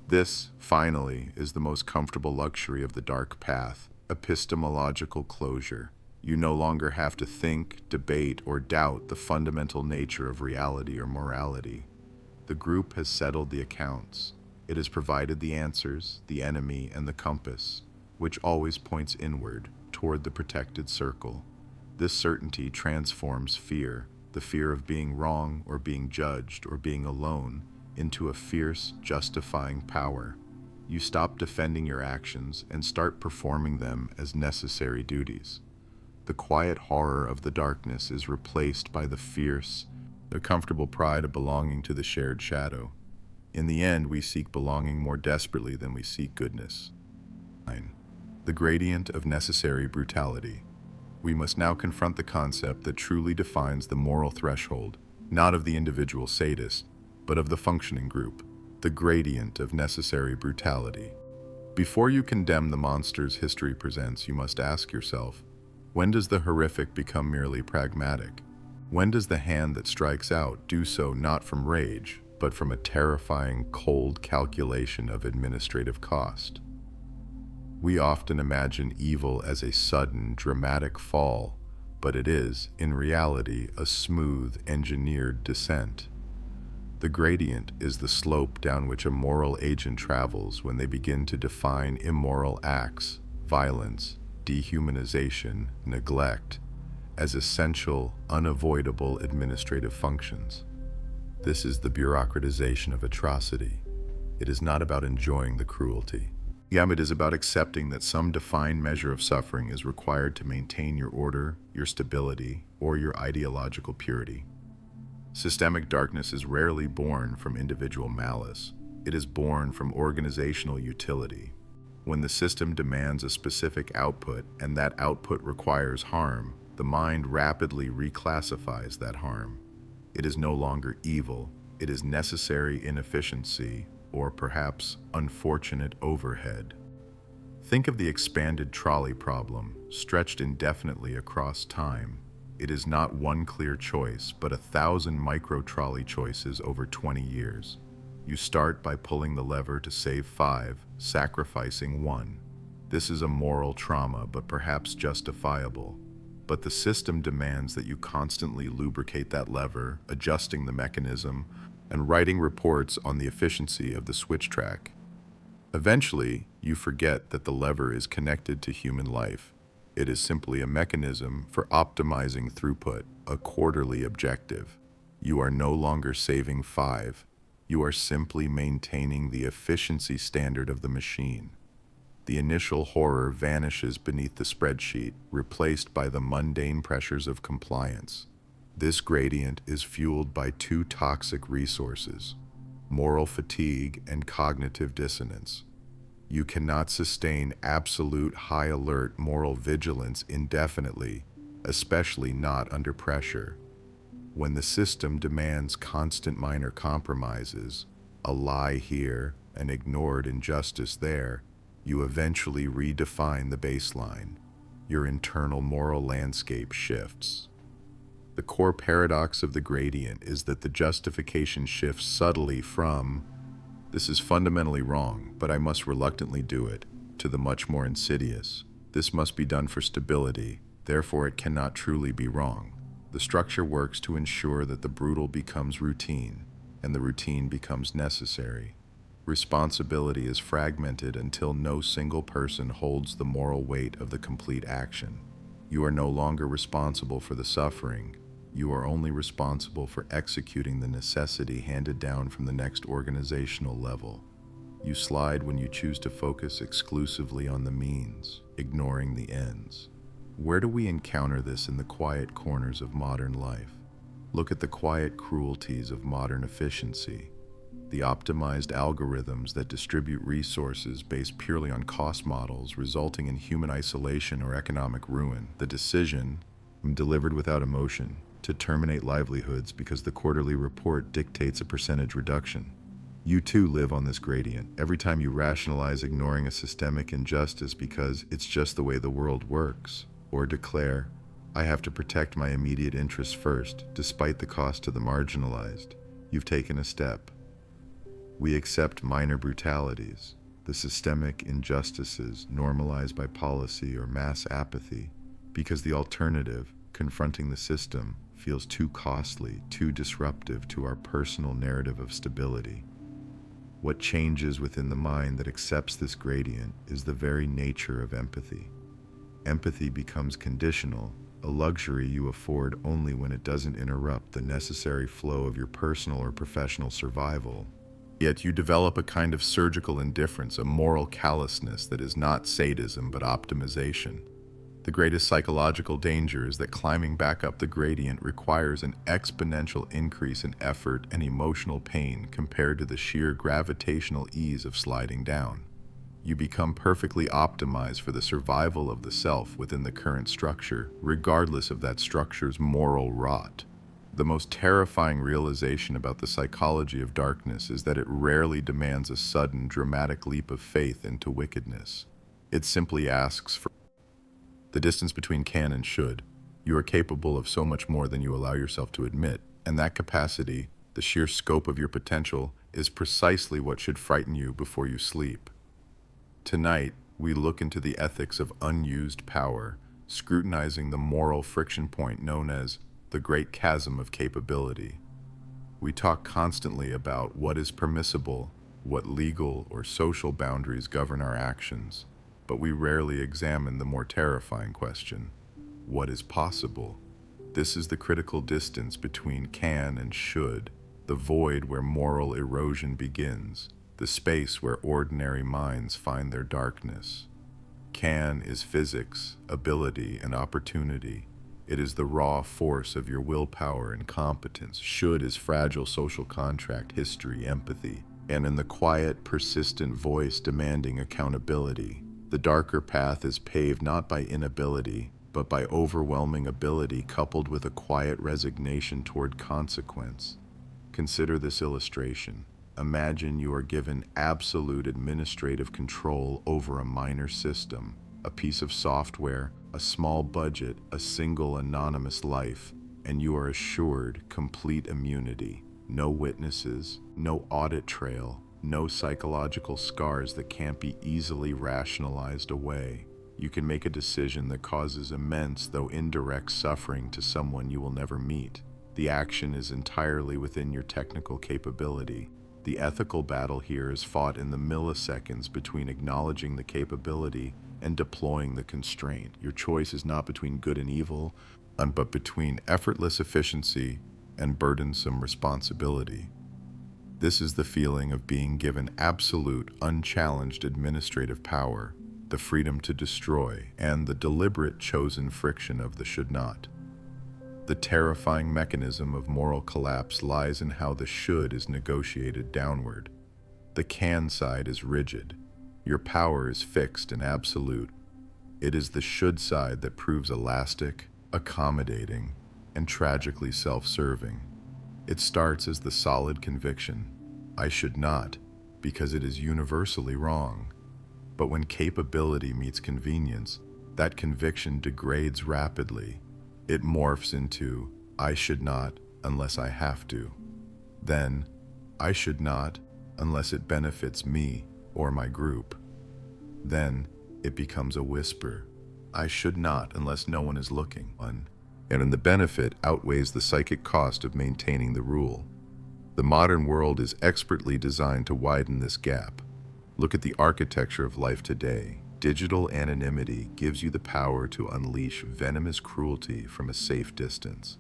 This, finally, is the most comfortable luxury of the dark path, epistemological closure. You no longer have to think, debate, or doubt the fundamental nature of reality or morality. The group has settled the accounts. It has provided the answers, the enemy, and the compass, which always points inward, toward the protected circle. This certainty transforms fear, the fear of being wrong or being judged or being alone, into a fierce, justifying power. You stop defending your actions and start performing them as necessary duties. The quiet horror of the darkness is replaced by the fierce, the comfortable pride of belonging to the shared shadow. In the end, we seek belonging more desperately than we seek goodness. 9. The gradient of necessary brutality. We must now confront the concept that truly defines the moral threshold, not of the individual sadist, but of the functioning group, the gradient of necessary brutality. Before you condemn the monsters history presents, you must ask yourself, when does the horrific become merely pragmatic? When does the hand that strikes out do so not from rage, but from a terrifying, cold calculation of administrative cost? We often imagine evil as a sudden, dramatic fall, but it is, in reality, a smooth, engineered descent. The gradient is the slope down which a moral agent travels when they begin to define immoral acts, violence, dehumanization, neglect, as essential, unavoidable administrative functions. This is the bureaucratization of atrocity. It is not about enjoying the cruelty. It is about accepting that some defined measure of suffering is required to maintain your order, your stability, or your ideological purity. Systemic darkness is rarely born from individual malice. It is born from organizational utility. When the system demands a specific output and that output requires harm, the mind rapidly reclassifies that harm. It is no longer evil. It is necessary inefficiency, or perhaps unfortunate overhead. Think of the expanded trolley problem, stretched indefinitely across time. It is not one clear choice, but 1,000 micro-trolley choices over 20 years. You start by pulling the lever to save 5, sacrificing 1. This is a moral trauma, but perhaps justifiable. But the system demands that you constantly lubricate that lever, adjusting the mechanism, and writing reports on the efficiency of the switch track. Eventually, you forget that the lever is connected to human life. It is simply a mechanism for optimizing throughput, a quarterly objective. You are no longer saving 5. You are simply maintaining the efficiency standard of the machine. The initial horror vanishes beneath the spreadsheet, replaced by the mundane pressures of compliance. This gradient is fueled by 2 toxic resources: moral fatigue and cognitive dissonance. You cannot sustain absolute high-alert moral vigilance indefinitely, especially not under pressure. When the system demands constant minor compromises, a lie here, an ignored injustice there, you eventually redefine the baseline. Your internal moral landscape shifts. The core paradox of the gradient is that the justification shifts subtly from, "This is fundamentally wrong, but I must reluctantly do it," to the much more insidious, "This must be done for stability, therefore it cannot truly be wrong." The structure works to ensure that the brutal becomes routine, and the routine becomes necessary. Responsibility is fragmented until no single person holds the moral weight of the complete action. You are no longer responsible for the suffering. You are only responsible for executing the necessity handed down from the next organizational level. You slide when you choose to focus exclusively on the means, ignoring the ends. Where do we encounter this in the quiet corners of modern life? Look at the quiet cruelties of modern efficiency. The optimized algorithms that distribute resources based purely on cost models, resulting in human isolation or economic ruin. The decision, delivered without emotion, to terminate livelihoods because the quarterly report dictates a percentage reduction. You too live on this gradient. Every time you rationalize ignoring a systemic injustice because it's just the way the world works, or declare, "I have to protect my immediate interests first, despite the cost to the marginalized," you've taken a step. We accept minor brutalities, the systemic injustices normalized by policy or mass apathy, because the alternative, confronting the system, feels too costly, too disruptive to our personal narrative of stability. What changes within the mind that accepts this gradient is the very nature of empathy. Empathy becomes conditional, a luxury you afford only when it doesn't interrupt the necessary flow of your personal or professional survival. Yet you develop a kind of surgical indifference, a moral callousness that is not sadism but optimization. The greatest psychological danger is that climbing back up the gradient requires an exponential increase in effort and emotional pain compared to the sheer gravitational ease of sliding down. You become perfectly optimized for the survival of the self within the current structure, regardless of that structure's moral rot. The most terrifying realization about the psychology of darkness is that it rarely demands a sudden, dramatic leap of faith into wickedness. It simply asks for the distance between can and should. You are capable of so much more than you allow yourself to admit, and that capacity, the sheer scope of your potential, is precisely what should frighten you before you sleep. Tonight, we look into the ethics of unused power, scrutinizing the moral friction point known as the great chasm of capability. We talk constantly about what is permissible, what legal or social boundaries govern our actions, but we rarely examine the more terrifying question: what is possible? This is the critical distance between can and should, the void where moral erosion begins, the space where ordinary minds find their darkness. Can is physics, ability, and opportunity. It is the raw force of your willpower and competence. Should is fragile social contract, history, empathy, and in the quiet, persistent voice demanding accountability. The darker path is paved not by inability, but by overwhelming ability coupled with a quiet resignation toward consequence. Consider this illustration. Imagine you are given absolute administrative control over a minor system, a piece of software, a small budget, a single anonymous life, and you are assured complete immunity. No witnesses, no audit trail, no psychological scars that can't be easily rationalized away. You can make a decision that causes immense, though indirect, suffering to someone you will never meet. The action is entirely within your technical capability. The ethical battle here is fought in the milliseconds between acknowledging the capability and deploying the constraint. Your choice is not between good and evil, but between effortless efficiency and burdensome responsibility. This is the feeling of being given absolute, unchallenged administrative power, the freedom to destroy, and the deliberate chosen friction of the should not. The terrifying mechanism of moral collapse lies in how the should is negotiated downward. The can side is rigid. Your power is fixed and absolute. It is the should side that proves elastic, accommodating, and tragically self-serving. It starts as the solid conviction, I should not, because it is universally wrong. But when capability meets convenience, that conviction degrades rapidly. It morphs into, I should not unless I have to. Then, I should not unless it benefits me or my group. Then, it becomes a whisper, I should not unless no one is looking. And the benefit outweighs the psychic cost of maintaining the rule. The modern world is expertly designed to widen this gap. Look at the architecture of life today. Digital anonymity gives you the power to unleash venomous cruelty from a safe distance.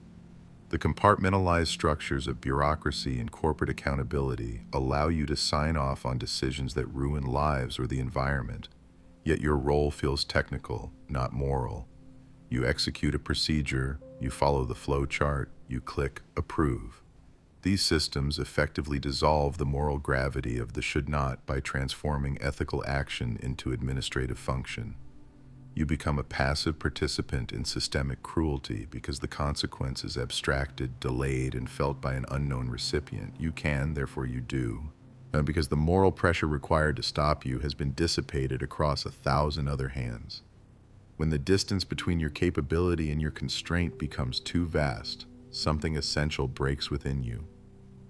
The compartmentalized structures of bureaucracy and corporate accountability allow you to sign off on decisions that ruin lives or the environment, yet your role feels technical, not moral. You execute a procedure, you follow the flow chart, you click approve. These systems effectively dissolve the moral gravity of the should not by transforming ethical action into administrative function. You become a passive participant in systemic cruelty because the consequence is abstracted, delayed, and felt by an unknown recipient. You can, therefore you do. And because the moral pressure required to stop you has been dissipated across 1,000 other hands. When the distance between your capability and your constraint becomes too vast, something essential breaks within you.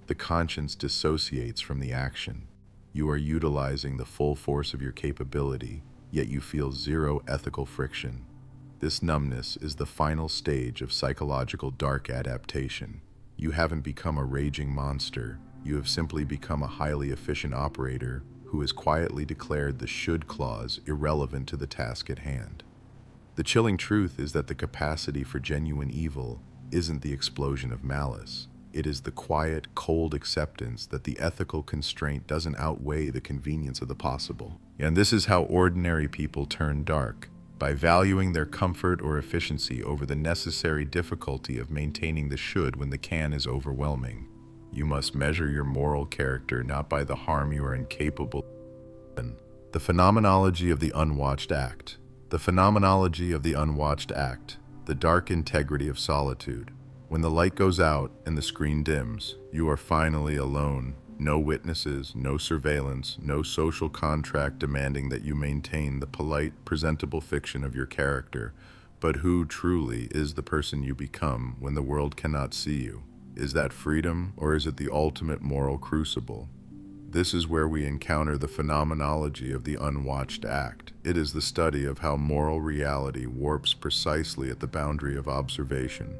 The conscience dissociates from the action. You are utilizing the full force of your capability, yet you feel zero ethical friction. This numbness is the final stage of psychological dark adaptation. You haven't become a raging monster. You have simply become a highly efficient operator who has quietly declared the should clause irrelevant to the task at hand. The chilling truth is that the capacity for genuine evil isn't the explosion of malice. It is the quiet, cold acceptance that the ethical constraint doesn't outweigh the convenience of the possible. And this is how ordinary people turn dark. by valuing their comfort or efficiency over the necessary difficulty of maintaining the should when the can is overwhelming. You must measure your moral character not by the harm you are incapable of. The Phenomenology of the Unwatched Act. The Phenomenology of the Unwatched Act, the dark integrity of solitude. When the light goes out and the screen dims, you are finally alone. No witnesses, no surveillance, no social contract demanding that you maintain the polite, presentable fiction of your character. But who truly is the person you become when the world cannot see you? Is that freedom, or is it the ultimate moral crucible? This is where we encounter the phenomenology of the unwatched act. It is the study of how moral reality warps precisely at the boundary of observation.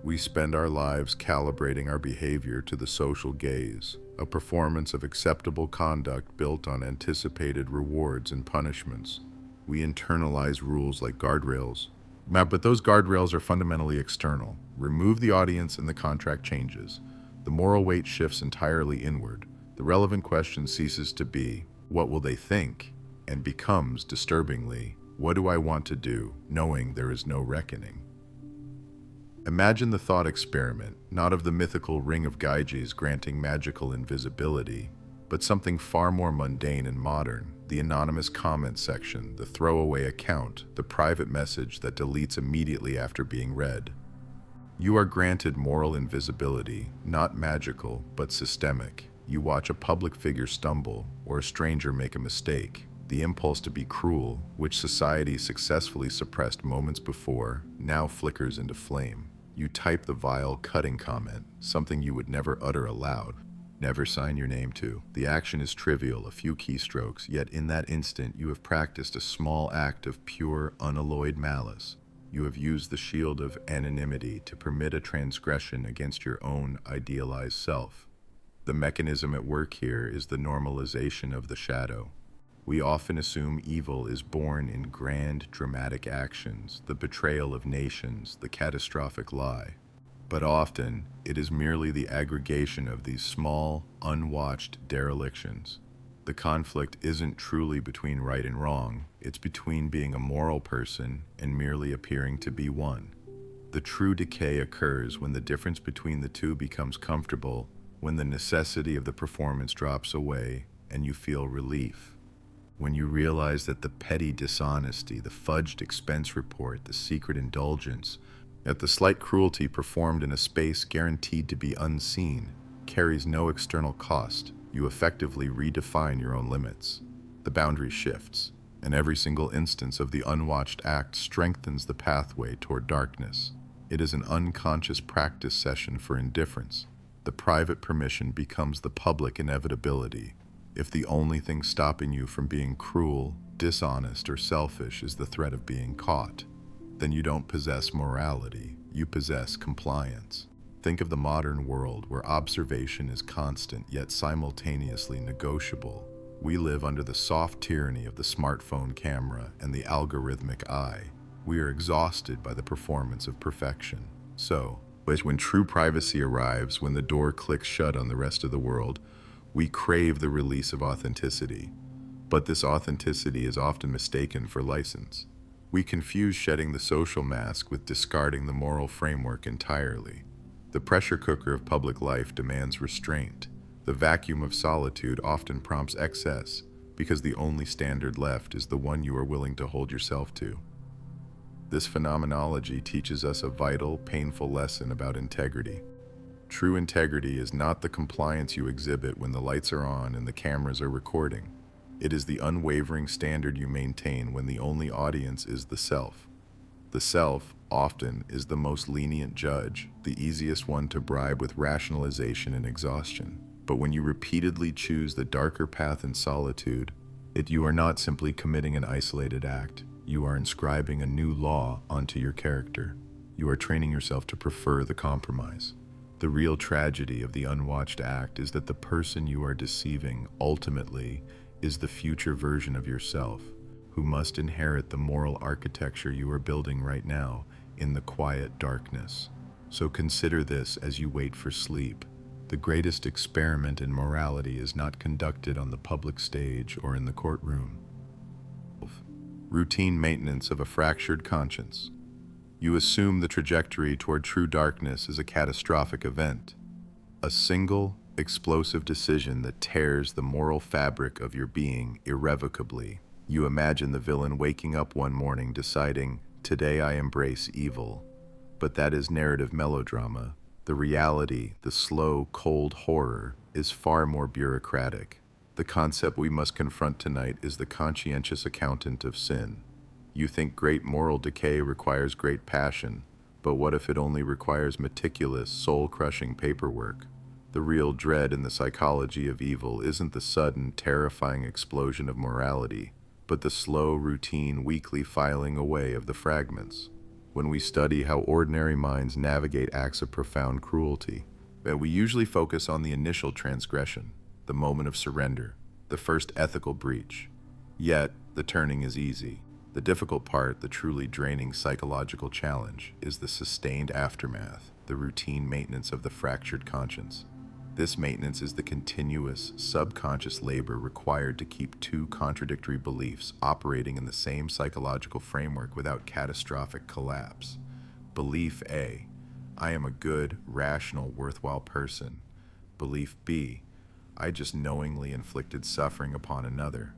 We spend our lives calibrating our behavior to the social gaze, a performance of acceptable conduct built on anticipated rewards and punishments. We internalize rules like guardrails. But those guardrails are fundamentally external. Remove the audience and the contract changes. The moral weight shifts entirely inward. The relevant question ceases to be, what will they think? And becomes, disturbingly, what do I want to do, knowing there is no reckoning? Imagine the thought experiment, not of the mythical ring of Gyges granting magical invisibility, but something far more mundane and modern, the anonymous comment section, the throwaway account, the private message that deletes immediately after being read. You are granted moral invisibility, not magical, but systemic. You watch a public figure stumble, or a stranger make a mistake. The impulse to be cruel, which society successfully suppressed moments before, now flickers into flame. You type the vile, cutting comment, something you would never utter aloud, never sign your name to. The action is trivial, a few keystrokes, yet in that instant you have practiced a small act of pure, unalloyed malice. You have used the shield of anonymity to permit a transgression against your own idealized self. The mechanism at work here is the normalization of the shadow. We often assume evil is born in grand, dramatic actions, the betrayal of nations, the catastrophic lie. But often, it is merely the aggregation of these small, unwatched derelictions. The conflict isn't truly between right and wrong, it's between being a moral person and merely appearing to be one. The true decay occurs when the difference between the two becomes comfortable, when the necessity of the performance drops away, and you feel relief. When you realize that the petty dishonesty, the fudged expense report, the secret indulgence, that the slight cruelty performed in a space guaranteed to be unseen, carries no external cost, you effectively redefine your own limits. The boundary shifts, and every single instance of the unwatched act strengthens the pathway toward darkness. It is an unconscious practice session for indifference. The private permission becomes the public inevitability. If the only thing stopping you from being cruel, dishonest, or selfish is the threat of being caught, then you don't possess morality, you possess compliance. Think of the modern world where observation is constant yet simultaneously negotiable. We live under the soft tyranny of the smartphone camera and the algorithmic eye. We are exhausted by the performance of perfection. So, when true privacy arrives, when the door clicks shut on the rest of the world, we crave the release of authenticity, but this authenticity is often mistaken for license. We confuse shedding the social mask with discarding the moral framework entirely. The pressure cooker of public life demands restraint. The vacuum of solitude often prompts excess, because the only standard left is the one you are willing to hold yourself to. This phenomenology teaches us a vital, painful lesson about integrity. True integrity is not the compliance you exhibit when the lights are on and the cameras are recording. It is the unwavering standard you maintain when the only audience is the self. The self, often, is the most lenient judge, the easiest one to bribe with rationalization and exhaustion. But when you repeatedly choose the darker path in solitude, you are not simply committing an isolated act. You are inscribing a new law onto your character. You are training yourself to prefer the compromise. The real tragedy of the unwatched act is that the person you are deceiving ultimately is the future version of yourself, who must inherit the moral architecture you are building right now in the quiet darkness. So consider this as you wait for sleep. The greatest experiment in morality is not conducted on the public stage or in the courtroom. Routine maintenance of a fractured conscience. You assume the trajectory toward true darkness is a catastrophic event, a single, explosive decision that tears the moral fabric of your being irrevocably. You imagine the villain waking up one morning deciding, "Today I embrace evil." But that is narrative melodrama. The reality, the slow, cold horror, is far more bureaucratic. The concept we must confront tonight is the conscientious accountant of sin. You think great moral decay requires great passion, but what if it only requires meticulous, soul-crushing paperwork? The real dread in the psychology of evil isn't the sudden, terrifying explosion of morality, but the slow, routine, weekly filing away of the fragments. When we study how ordinary minds navigate acts of profound cruelty, we usually focus on the initial transgression, the moment of surrender, the first ethical breach. Yet, the turning is easy. The difficult part, the truly draining psychological challenge, is the sustained aftermath, the routine maintenance of the fractured conscience. This maintenance is the continuous, subconscious labor required to keep two contradictory beliefs operating in the same psychological framework without catastrophic collapse. Belief A: I am a good, rational, worthwhile person. Belief B: I just knowingly inflicted suffering upon another.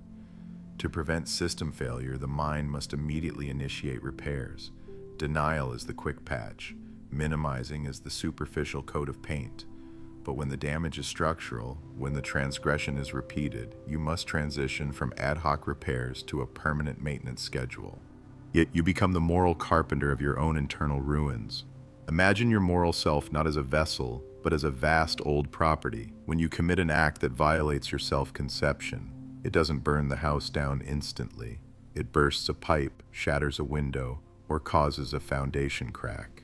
To prevent system failure, the mind must immediately initiate repairs. Denial is the quick patch. Minimizing is the superficial coat of paint. But when the damage is structural, when the transgression is repeated, you must transition from ad hoc repairs to a permanent maintenance schedule. Yet you become the moral carpenter of your own internal ruins. Imagine your moral self not as a vessel, but as a vast old property. When you commit an act that violates your self-conception, it doesn't burn the house down instantly. It bursts a pipe, shatters a window, or causes a foundation crack.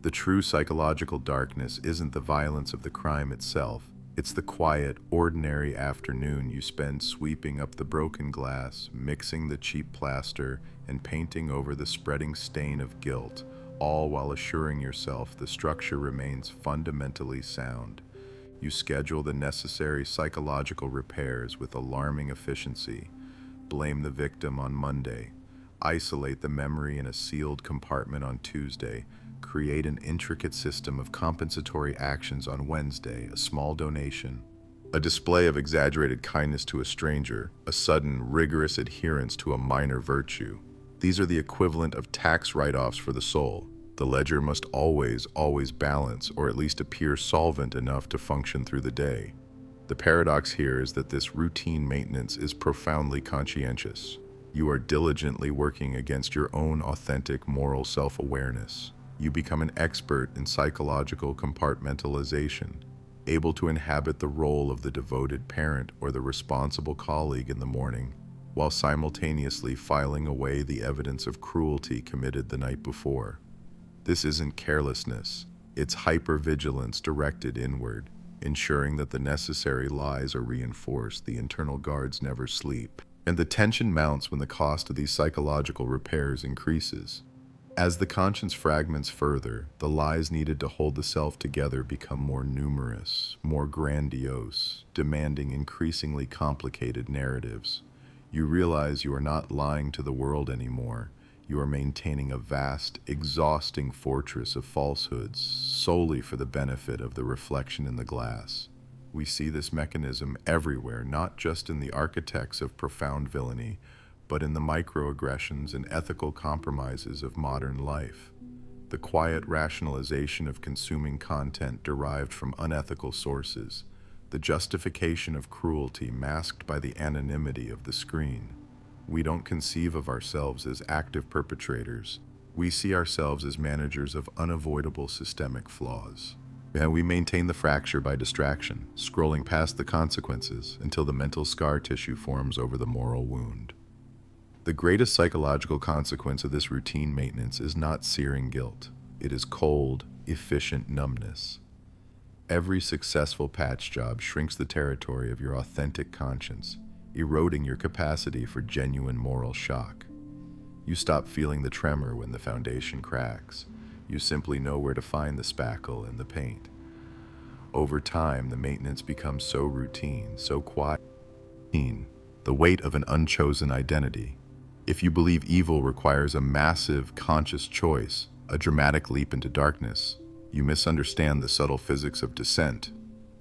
The true psychological darkness isn't the violence of the crime itself. It's the quiet, ordinary afternoon you spend sweeping up the broken glass, mixing the cheap plaster, and painting over the spreading stain of guilt, all while assuring yourself the structure remains fundamentally sound. You schedule the necessary psychological repairs with alarming efficiency, blame the victim on Monday, isolate the memory in a sealed compartment on Tuesday, create an intricate system of compensatory actions on Wednesday, a small donation, a display of exaggerated kindness to a stranger, a sudden, rigorous adherence to a minor virtue. These are the equivalent of tax write-offs for the soul. The ledger must always balance, or at least appear solvent enough to function through the day. The paradox here is that this routine maintenance is profoundly conscientious. You are diligently working against your own authentic moral self-awareness. You become an expert in psychological compartmentalization, able to inhabit the role of the devoted parent or the responsible colleague in the morning, while simultaneously filing away the evidence of cruelty committed the night before. This isn't carelessness, it's hypervigilance directed inward, ensuring that the necessary lies are reinforced, the internal guards never sleep, and the tension mounts when the cost of these psychological repairs increases. As the conscience fragments further, the lies needed to hold the self together become more numerous, more grandiose, demanding increasingly complicated narratives. You realize you are not lying to the world anymore. You are maintaining a vast, exhausting fortress of falsehoods solely for the benefit of the reflection in the glass. We see this mechanism everywhere, not just in the architects of profound villainy, but in the microaggressions and ethical compromises of modern life. The quiet rationalization of consuming content derived from unethical sources, the justification of cruelty masked by the anonymity of the screen. We don't conceive of ourselves as active perpetrators. We see ourselves as managers of unavoidable systemic flaws. And we maintain the fracture by distraction, scrolling past the consequences until the mental scar tissue forms over the moral wound. The greatest psychological consequence of this routine maintenance is not searing guilt. It is cold, efficient numbness. Every successful patch job shrinks the territory of your authentic conscience, eroding your capacity for genuine moral shock. You stop feeling the tremor when the foundation cracks. You simply know where to find the spackle and the paint. Over time, the maintenance becomes so routine, so quiet, the weight of an unchosen identity. If you believe evil requires a massive, conscious choice, a dramatic leap into darkness, you misunderstand the subtle physics of dissent.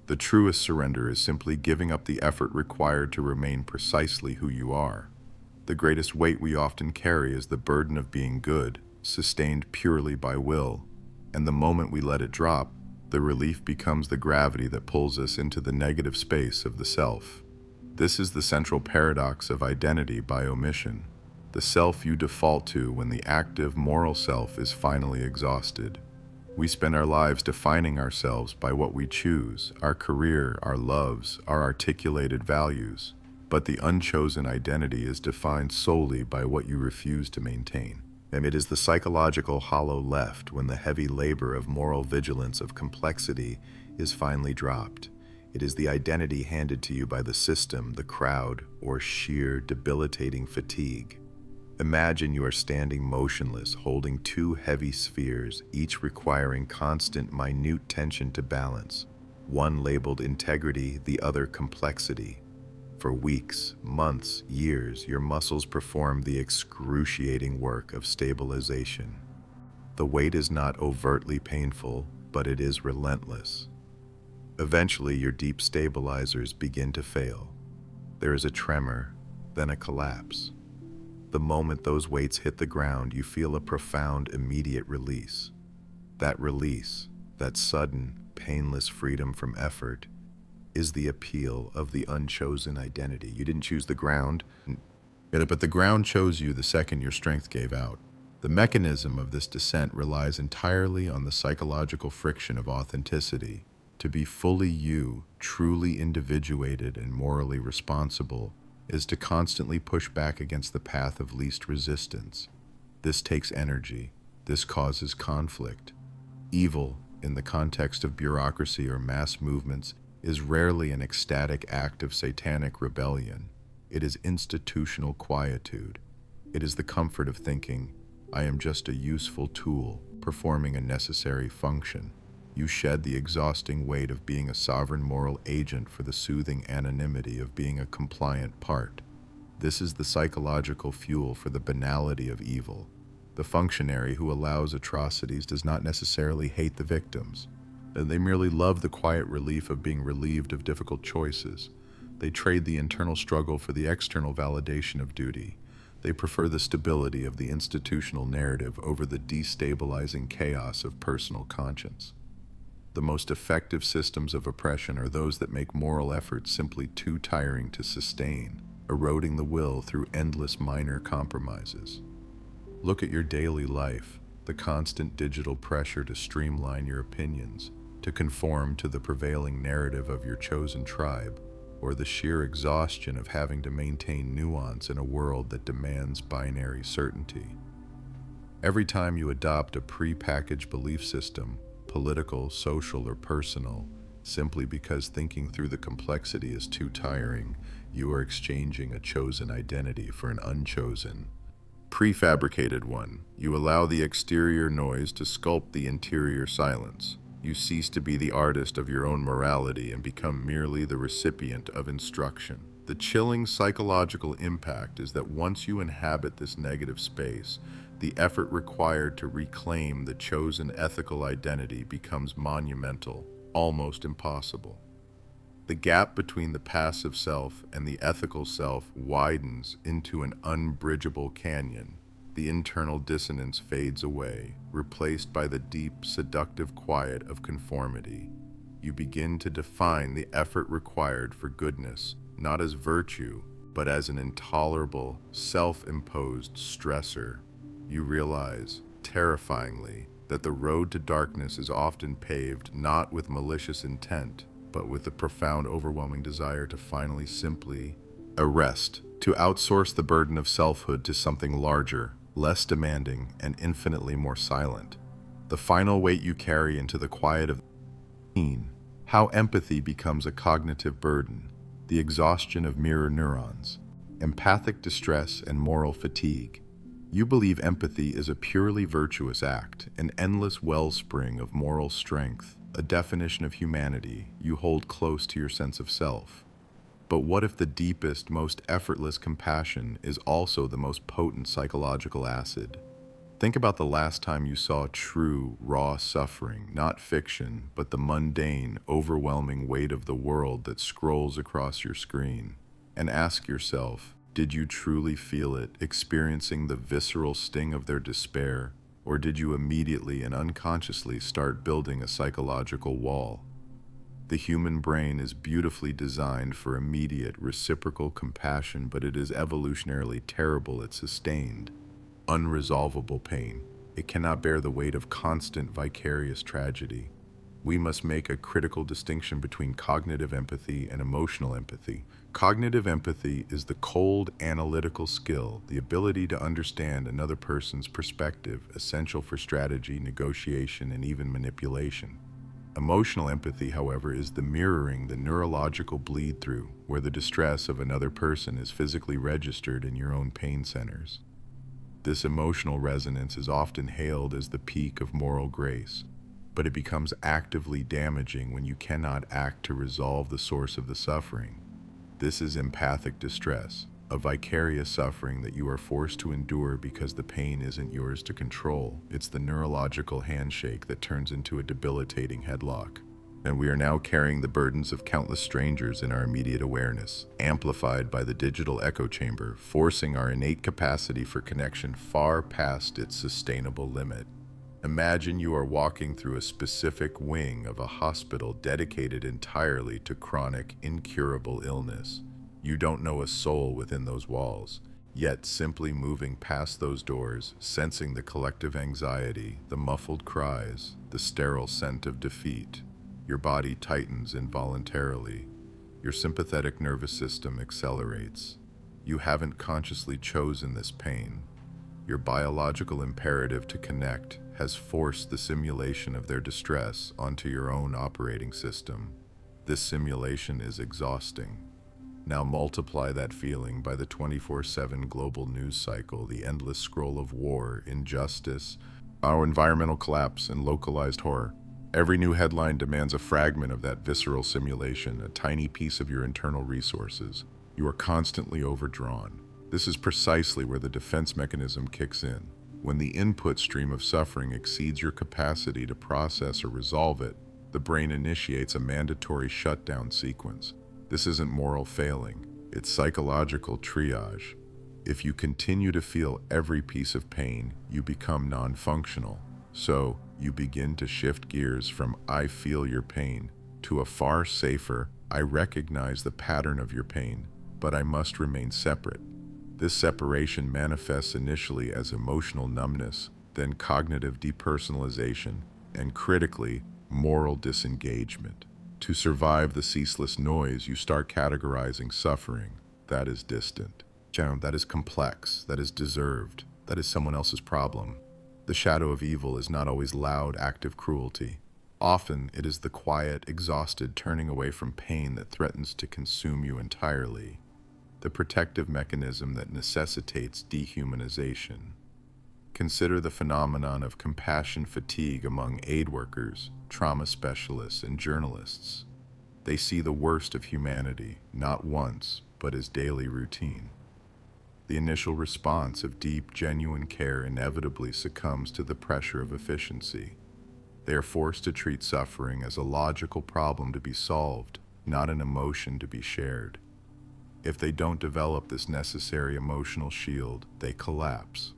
The truest surrender is simply giving up the effort required to remain precisely who you are. The greatest weight we often carry is the burden of being good, sustained purely by will, and the moment we let it drop, the relief becomes the gravity that pulls us into the negative space of the self. This is the central paradox of identity by omission, the self you default to when the active moral self is finally exhausted. We spend our lives defining ourselves by what we choose, our career, our loves, our articulated values. But the unchosen identity is defined solely by what you refuse to maintain. And it is the psychological hollow left when the heavy labor of moral vigilance of complexity is finally dropped. It is the identity handed to you by the system, the crowd, or sheer debilitating fatigue. Imagine you are standing motionless, holding two heavy spheres, each requiring constant, minute tension to balance. One labeled integrity, the other complexity. For weeks, months, years, your muscles perform the excruciating work of stabilization. The weight is not overtly painful, but it is relentless. Eventually, your deep stabilizers begin to fail. There is a tremor, then a collapse. The moment those weights hit the ground, you feel a profound, immediate release. That release, that sudden, painless freedom from effort, is the appeal of the unchosen identity. You didn't choose the ground, but the ground chose you the second your strength gave out. The mechanism of this descent relies entirely on the psychological friction of authenticity. To be fully you, truly individuated and morally responsible, is to constantly push back against the path of least resistance. This takes energy. This causes conflict. Evil, in the context of bureaucracy or mass movements, is rarely an ecstatic act of satanic rebellion. It is institutional quietude. It is the comfort of thinking, I am just a useful tool, performing a necessary function. You shed the exhausting weight of being a sovereign moral agent for the soothing anonymity of being a compliant part. This is the psychological fuel for the banality of evil. The functionary who allows atrocities does not necessarily hate the victims. They merely love the quiet relief of being relieved of difficult choices. They trade the internal struggle for the external validation of duty. They prefer the stability of the institutional narrative over the destabilizing chaos of personal conscience. The most effective systems of oppression are those that make moral effort simply too tiring to sustain, eroding the will through endless minor compromises. Look at your daily life, the constant digital pressure to streamline your opinions, to conform to the prevailing narrative of your chosen tribe, or the sheer exhaustion of having to maintain nuance in a world that demands binary certainty. Every time you adopt a pre-packaged belief system, political, social, or personal, simply because thinking through the complexity is too tiring, you are exchanging a chosen identity for an unchosen, prefabricated one. You allow the exterior noise to sculpt the interior silence. You cease to be the artist of your own morality and become merely the recipient of instruction. The chilling psychological impact is that once you inhabit this negative space, the effort required to reclaim the chosen ethical identity becomes monumental, almost impossible. The gap between the passive self and the ethical self widens into an unbridgeable canyon. The internal dissonance fades away, replaced by the deep, seductive quiet of conformity. You begin to define the effort required for goodness, not as virtue, but as an intolerable, self-imposed stressor. You realize, terrifyingly, that the road to darkness is often paved not with malicious intent, but with the profound, overwhelming desire to finally simply arrest, to outsource the burden of selfhood to something larger, less demanding, and infinitely more silent. The final weight you carry into the quiet of how empathy becomes a cognitive burden, the exhaustion of mirror neurons, empathic distress, and moral fatigue. You believe empathy is a purely virtuous act, an endless wellspring of moral strength, a definition of humanity you hold close to your sense of self. But what if the deepest, most effortless compassion is also the most potent psychological acid? Think about the last time you saw true, raw suffering, not fiction, but the mundane, overwhelming weight of the world that scrolls across your screen. And ask yourself, did you truly feel it, experiencing the visceral sting of their despair, or did you immediately and unconsciously start building a psychological wall? The human brain is beautifully designed for immediate, reciprocal compassion, but it is evolutionarily terrible at sustained, unresolvable pain. It cannot bear the weight of constant vicarious tragedy. We must make a critical distinction between cognitive empathy and emotional empathy. Cognitive empathy is the cold, analytical skill, the ability to understand another person's perspective, essential for strategy, negotiation, and even manipulation. Emotional empathy, however, is the mirroring, the neurological bleed-through, where the distress of another person is physically registered in your own pain centers. This emotional resonance is often hailed as the peak of moral grace, but it becomes actively damaging when you cannot act to resolve the source of the suffering. This is empathic distress, a vicarious suffering that you are forced to endure because the pain isn't yours to control. It's the neurological handshake that turns into a debilitating headlock. And we are now carrying the burdens of countless strangers in our immediate awareness, amplified by the digital echo chamber, forcing our innate capacity for connection far past its sustainable limit. Imagine you are walking through a specific wing of a hospital dedicated entirely to chronic, incurable illness. You don't know a soul within those walls, yet simply moving past those doors, sensing the collective anxiety, the muffled cries, the sterile scent of defeat, your body tightens involuntarily. Your sympathetic nervous system accelerates. You haven't consciously chosen this pain. Your biological imperative to connect has forced the simulation of their distress onto your own operating system. This simulation is exhausting. Now multiply that feeling by the 24/7 global news cycle, the endless scroll of war, injustice, our environmental collapse, and localized horror. Every new headline demands a fragment of that visceral simulation, a tiny piece of your internal resources. You are constantly overdrawn. This is precisely where the defense mechanism kicks in. When the input stream of suffering exceeds your capacity to process or resolve it, the brain initiates a mandatory shutdown sequence. This isn't moral failing, it's psychological triage. If you continue to feel every piece of pain, you become non-functional. So, you begin to shift gears from "I feel your pain" to a far safer "I recognize the pattern of your pain, but I must remain separate." This separation manifests initially as emotional numbness, then cognitive depersonalization, and critically, moral disengagement. To survive the ceaseless noise, you start categorizing suffering. That is distant. That is complex. That is deserved. That is someone else's problem. The shadow of evil is not always loud, active cruelty. Often, it is the quiet, exhausted turning away from pain that threatens to consume you entirely. The protective mechanism that necessitates dehumanization. Consider the phenomenon of compassion fatigue among aid workers, trauma specialists, and journalists. They see the worst of humanity, not once, but as daily routine. The initial response of deep, genuine care inevitably succumbs to the pressure of efficiency. They are forced to treat suffering as a logical problem to be solved, not an emotion to be shared. If they don't develop this necessary emotional shield, they collapse.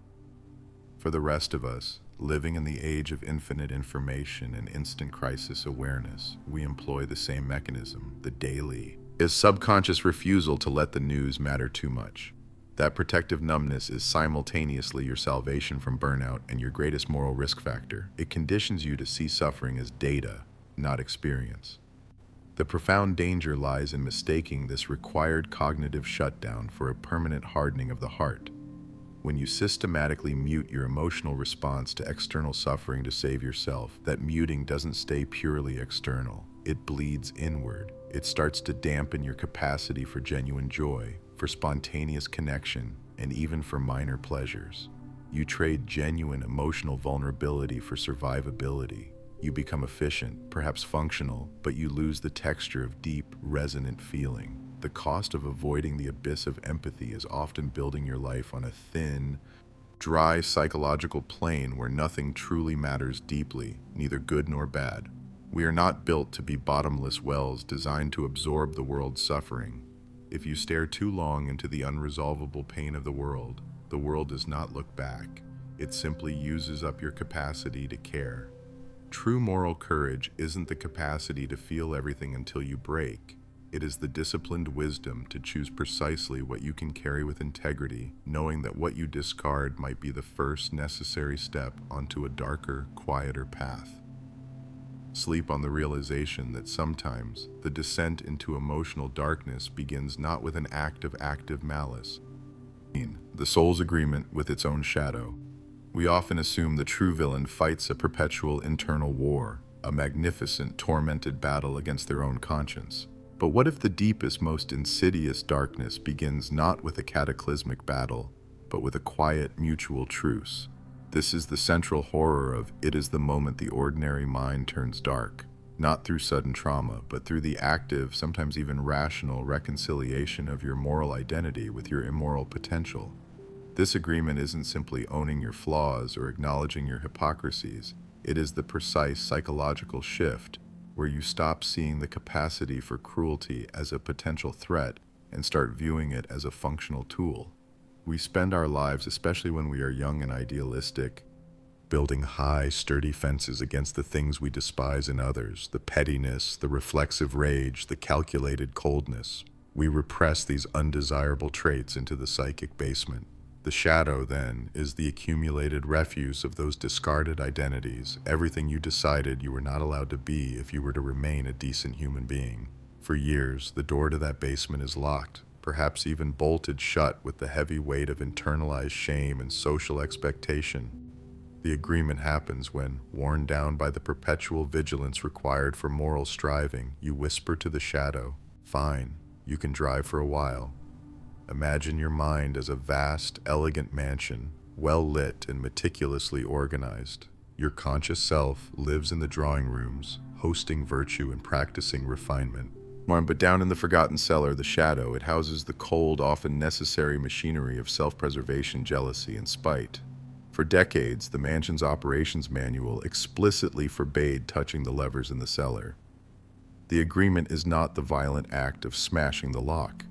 For the rest of us, living in the age of infinite information and instant crisis awareness, we employ the same mechanism, the daily, is subconscious refusal to let the news matter too much. That protective numbness is simultaneously your salvation from burnout and your greatest moral risk factor. It conditions you to see suffering as data, not experience. The profound danger lies in mistaking this required cognitive shutdown for a permanent hardening of the heart. When you systematically mute your emotional response to external suffering to save yourself, that muting doesn't stay purely external. It bleeds inward. It starts to dampen your capacity for genuine joy, for spontaneous connection, and even for minor pleasures. You trade genuine emotional vulnerability for survivability. You become efficient, perhaps functional, but you lose the texture of deep, resonant feeling. The cost of avoiding the abyss of empathy is often building your life on a thin, dry psychological plane where nothing truly matters deeply, neither good nor bad. We are not built to be bottomless wells designed to absorb the world's suffering. If you stare too long into the unresolvable pain of the world does not look back. It simply uses up your capacity to care. True moral courage isn't the capacity to feel everything until you break. It is the disciplined wisdom to choose precisely what you can carry with integrity, knowing that what you discard might be the first necessary step onto a darker, quieter path. Sleep on the realization that sometimes the descent into emotional darkness begins not with an act of active malice, the soul's agreement with its own shadow. We often assume the true villain fights a perpetual internal war, a magnificent, tormented battle against their own conscience. But what if the deepest, most insidious darkness begins not with a cataclysmic battle, but with a quiet, mutual truce? This is the central horror of "it is the moment the ordinary mind turns dark," not through sudden trauma, but through the active, sometimes even rational, reconciliation of your moral identity with your immoral potential. This agreement isn't simply owning your flaws or acknowledging your hypocrisies. It is the precise psychological shift where you stop seeing the capacity for cruelty as a potential threat and start viewing it as a functional tool. We spend our lives, especially when we are young and idealistic, building high, sturdy fences against the things we despise in others, the pettiness, the reflexive rage, the calculated coldness. We repress these undesirable traits into the psychic basement. The shadow, then, is the accumulated refuse of those discarded identities, everything you decided you were not allowed to be if you were to remain a decent human being. For years, the door to that basement is locked, perhaps even bolted shut with the heavy weight of internalized shame and social expectation. The agreement happens when, worn down by the perpetual vigilance required for moral striving, you whisper to the shadow, "Fine, you can drive for a while." Imagine your mind as a vast, elegant mansion, well lit and meticulously organized. Your conscious self lives in the drawing rooms, hosting virtue and practicing refinement. But down in the forgotten cellar, the shadow, it houses the cold, often necessary machinery of self-preservation, jealousy, and spite. For decades, the mansion's operations manual explicitly forbade touching the levers in the cellar. The agreement is not the violent act of smashing the lock.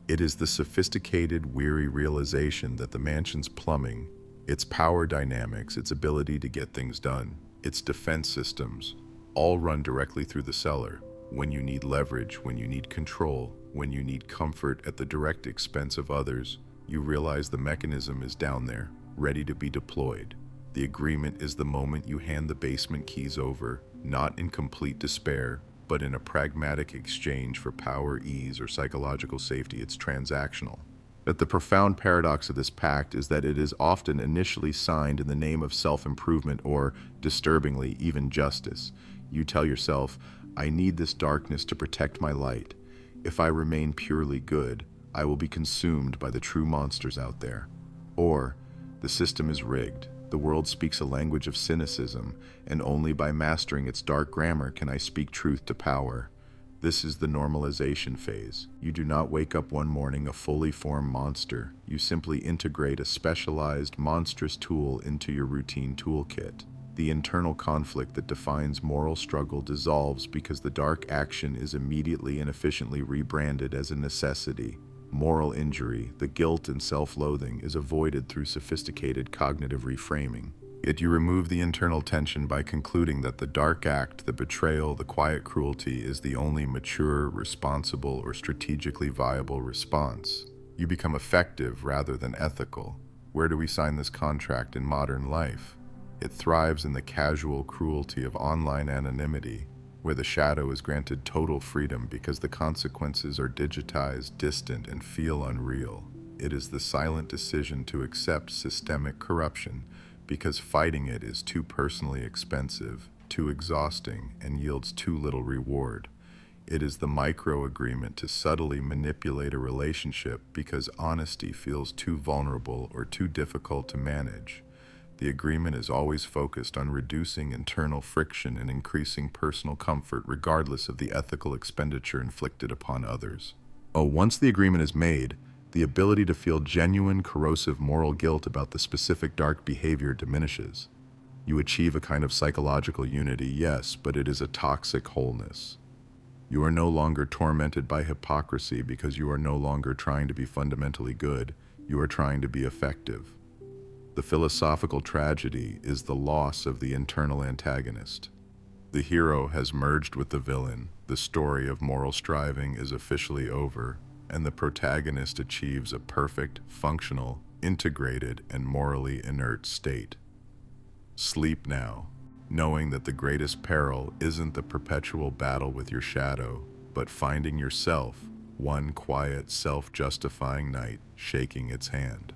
It is the sophisticated, weary realization that the mansion's plumbing, its power dynamics, its ability to get things done, its defense systems, all run directly through the cellar. When you need leverage, when you need control, when you need comfort at the direct expense of others, you realize the mechanism is down there, ready to be deployed. The agreement is the moment you hand the basement keys over, not in complete despair, but in a pragmatic exchange for power, ease, or psychological safety. It's transactional. But the profound paradox of this pact is that it is often initially signed in the name of self-improvement or, disturbingly, even justice. You tell yourself, "I need this darkness to protect my light. If I remain purely good, I will be consumed by the true monsters out there." Or, "The system is rigged. The world speaks a language of cynicism, and only by mastering its dark grammar can I speak truth to power." This is the normalization phase. You do not wake up one morning a fully formed monster. You simply integrate a specialized, monstrous tool into your routine toolkit. The internal conflict that defines moral struggle dissolves because the dark action is immediately and efficiently rebranded as a necessity. Moral injury, the guilt and self-loathing, is avoided through sophisticated cognitive reframing. Yet you remove the internal tension by concluding that the dark act, the betrayal, the quiet cruelty is the only mature, responsible, or strategically viable response. You become effective rather than ethical. Where do we sign this contract in modern life? It thrives in the casual cruelty of online anonymity, where the shadow is granted total freedom because the consequences are digitized, distant, and feel unreal. It is the silent decision to accept systemic corruption because fighting it is too personally expensive, too exhausting, and yields too little reward. It is the micro-agreement to subtly manipulate a relationship because honesty feels too vulnerable or too difficult to manage. The agreement is always focused on reducing internal friction and increasing personal comfort regardless of the ethical expenditure inflicted upon others. Oh, once the agreement is made, the ability to feel genuine, corrosive moral guilt about the specific dark behavior diminishes. You achieve a kind of psychological unity, yes, but it is a toxic wholeness. You are no longer tormented by hypocrisy because you are no longer trying to be fundamentally good, you are trying to be effective. The philosophical tragedy is the loss of the internal antagonist. The hero has merged with the villain, the story of moral striving is officially over, and the protagonist achieves a perfect, functional, integrated, and morally inert state. Sleep now, knowing that the greatest peril isn't the perpetual battle with your shadow, but finding yourself, one quiet, self-justifying night, shaking its hand.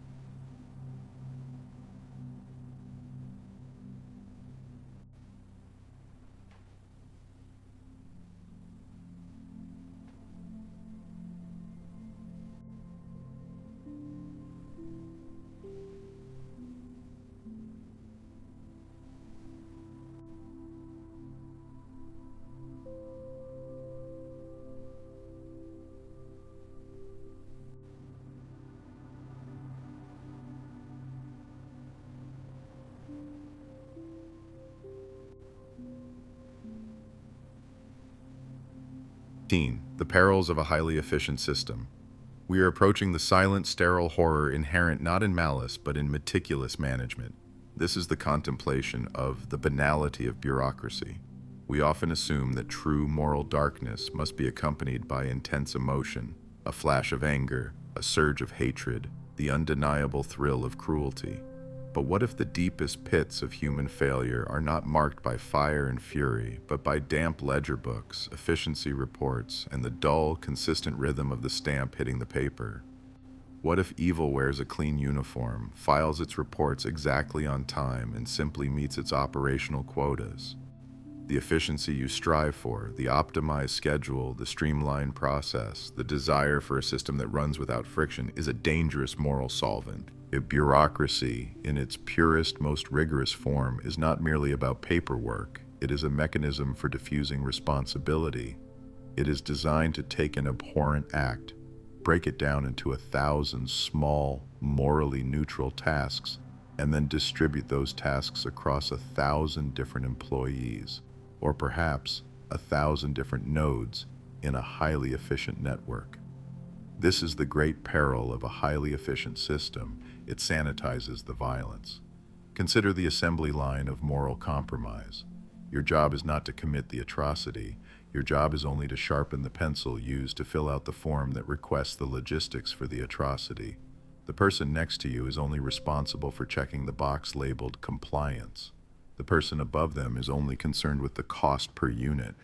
The perils of a highly efficient system. We are approaching the silent, sterile horror inherent not in malice, but in meticulous management. This is the contemplation of the banality of bureaucracy. We often assume that true moral darkness must be accompanied by intense emotion, a flash of anger, a surge of hatred, the undeniable thrill of cruelty. But what if the deepest pits of human failure are not marked by fire and fury, but by damp ledger books, efficiency reports, and the dull, consistent rhythm of the stamp hitting the paper? What if evil wears a clean uniform, files its reports exactly on time, and simply meets its operational quotas? The efficiency you strive for, the optimized schedule, the streamlined process, the desire for a system that runs without friction is a dangerous moral solvent. If bureaucracy, in its purest, most rigorous form, is not merely about paperwork, it is a mechanism for diffusing responsibility. It is designed to take an abhorrent act, break it down into 1,000 small, morally neutral tasks, and then distribute those tasks across 1,000 different employees, or perhaps 1,000 different nodes in a highly efficient network. This is the great peril of a highly efficient system. It sanitizes the violence. Consider the assembly line of moral compromise. Your job is not to commit the atrocity. Your job is only to sharpen the pencil used to fill out the form that requests the logistics for the atrocity. The person next to you is only responsible for checking the box labeled compliance. The person above them is only concerned with the cost per unit,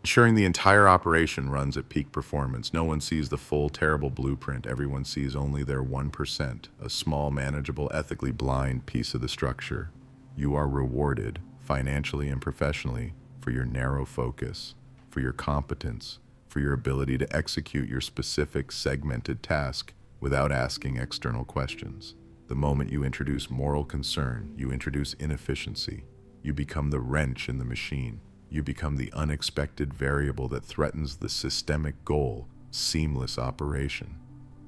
ensuring the entire operation runs at peak performance. No one sees the full, terrible blueprint. Everyone sees only their 1%, a small, manageable, ethically blind piece of the structure. You are rewarded, financially and professionally, for your narrow focus, for your competence, for your ability to execute your specific, segmented task without asking external questions. The moment you introduce moral concern, you introduce inefficiency. You become the wrench in the machine. You become the unexpected variable that threatens the systemic goal, seamless operation.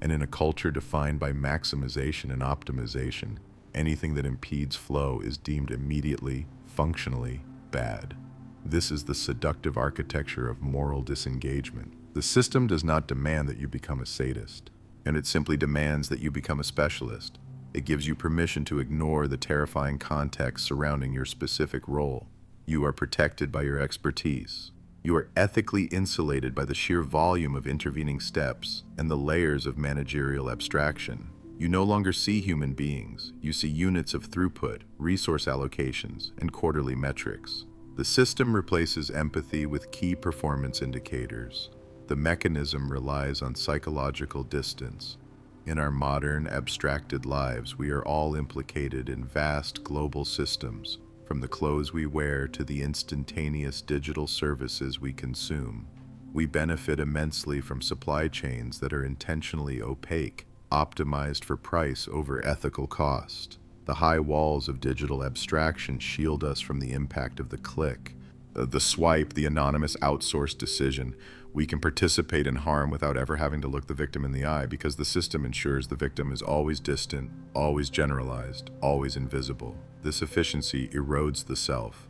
And in a culture defined by maximization and optimization, anything that impedes flow is deemed immediately, functionally, bad. This is the seductive architecture of moral disengagement. The system does not demand that you become a sadist, and it simply demands that you become a specialist. It gives you permission to ignore the terrifying context surrounding your specific role. You are protected by your expertise. You are ethically insulated by the sheer volume of intervening steps and the layers of managerial abstraction. You no longer see human beings. You see units of throughput, resource allocations, and quarterly metrics. The system replaces empathy with key performance indicators. The mechanism relies on psychological distance. In our modern, abstracted lives, we are all implicated in vast global systems, from the clothes we wear to the instantaneous digital services we consume. We benefit immensely from supply chains that are intentionally opaque, optimized for price over ethical cost. The high walls of digital abstraction shield us from the impact of the click, the swipe, the anonymous outsourced decision. We can participate in harm without ever having to look the victim in the eye because the system ensures the victim is always distant, always generalized, always invisible. This efficiency erodes the self.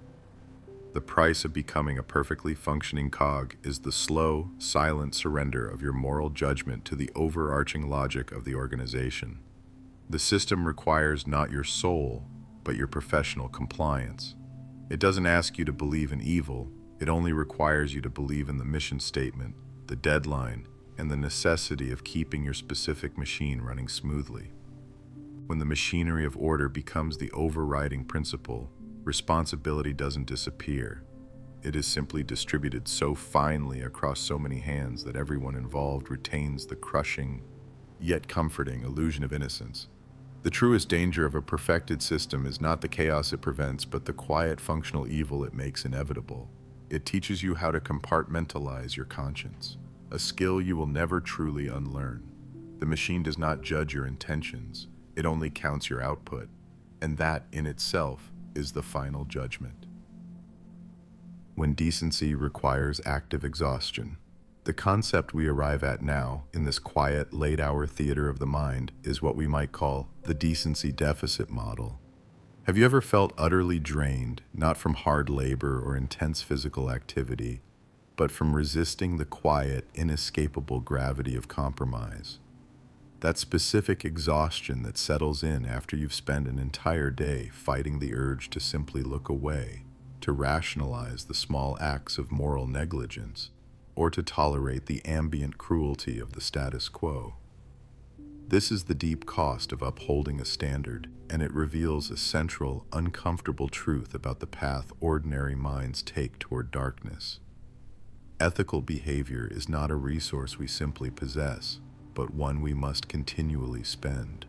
The price of becoming a perfectly functioning cog is the slow, silent surrender of your moral judgment to the overarching logic of the organization. The system requires not your soul, but your professional compliance. It doesn't ask you to believe in evil, it only requires you to believe in the mission statement, the deadline, and the necessity of keeping your specific machine running smoothly. When the machinery of order becomes the overriding principle, responsibility doesn't disappear. It is simply distributed so finely across so many hands that everyone involved retains the crushing, yet comforting illusion of innocence. The truest danger of a perfected system is not the chaos it prevents, but the quiet, functional evil it makes inevitable. It teaches you how to compartmentalize your conscience, a skill you will never truly unlearn. The machine does not judge your intentions, it only counts your output, and that in itself is the final judgment. When decency requires active exhaustion, the concept we arrive at now, in this quiet, late-hour theater of the mind, is what we might call the decency deficit model. Have you ever felt utterly drained, not from hard labor or intense physical activity, but from resisting the quiet, inescapable gravity of compromise? That specific exhaustion that settles in after you've spent an entire day fighting the urge to simply look away, to rationalize the small acts of moral negligence, or to tolerate the ambient cruelty of the status quo. This is the deep cost of upholding a standard, and it reveals a central, uncomfortable truth about the path ordinary minds take toward darkness. Ethical behavior is not a resource we simply possess, but one we must continually spend.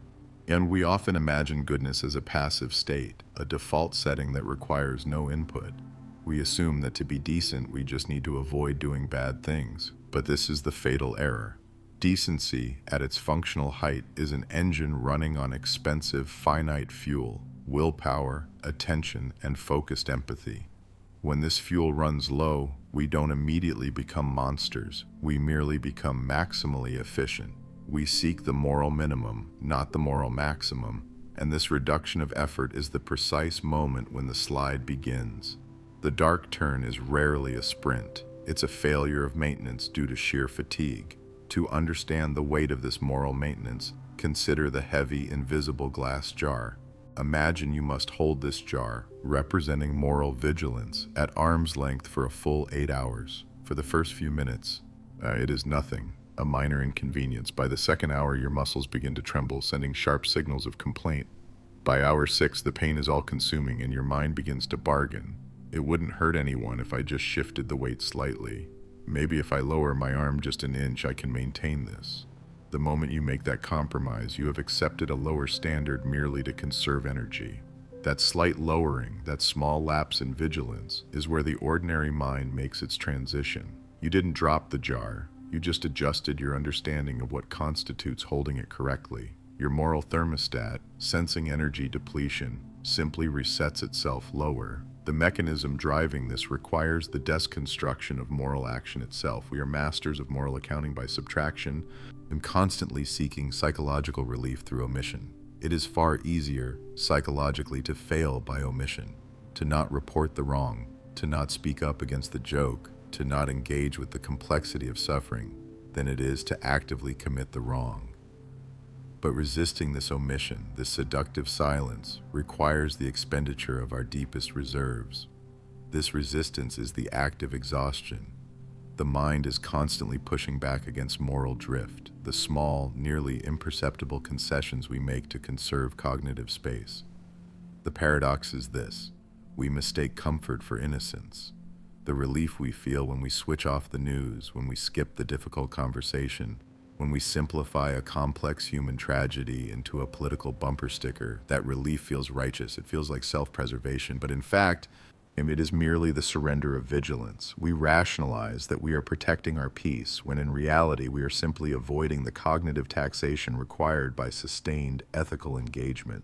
And we often imagine goodness as a passive state, a default setting that requires no input. We assume that to be decent, we just need to avoid doing bad things, but this is the fatal error. Decency, at its functional height, is an engine running on expensive, finite fuel, willpower, attention, and focused empathy. When this fuel runs low, we don't immediately become monsters. We merely become maximally efficient. We seek the moral minimum, not the moral maximum, and this reduction of effort is the precise moment when the slide begins. The dark turn is rarely a sprint. It's a failure of maintenance due to sheer fatigue. To understand the weight of this moral maintenance, consider the heavy, invisible glass jar. Imagine you must hold this jar, representing moral vigilance, at arm's length for a full 8 hours. For the first few minutes, it is nothing, a minor inconvenience. By the second hour, your muscles begin to tremble, sending sharp signals of complaint. By hour 6, the pain is all-consuming, and your mind begins to bargain. It wouldn't hurt anyone if I just shifted the weight slightly. Maybe if I lower my arm just an inch, I can maintain this. The moment you make that compromise, you have accepted a lower standard merely to conserve energy. That slight lowering, that small lapse in vigilance, is where the ordinary mind makes its transition. You didn't drop the jar, you just adjusted your understanding of what constitutes holding it correctly. Your moral thermostat, sensing energy depletion, simply resets itself lower. The mechanism driving this requires the deconstruction of moral action itself. We are masters of moral accounting by subtraction and constantly seeking psychological relief through omission. It is far easier, psychologically, to fail by omission, to not report the wrong, to not speak up against the joke, to not engage with the complexity of suffering, than it is to actively commit the wrong. But resisting this omission, this seductive silence, requires the expenditure of our deepest reserves. This resistance is the active exhaustion. The mind is constantly pushing back against moral drift, the small, nearly imperceptible concessions we make to conserve cognitive space. The paradox is this: we mistake comfort for innocence. The relief we feel when we switch off the news, when we skip the difficult conversation, when we simplify a complex human tragedy into a political bumper sticker, that relief feels righteous. It feels like self-preservation, but in fact, it is merely the surrender of vigilance. We rationalize that we are protecting our peace, when in reality we are simply avoiding the cognitive taxation required by sustained ethical engagement.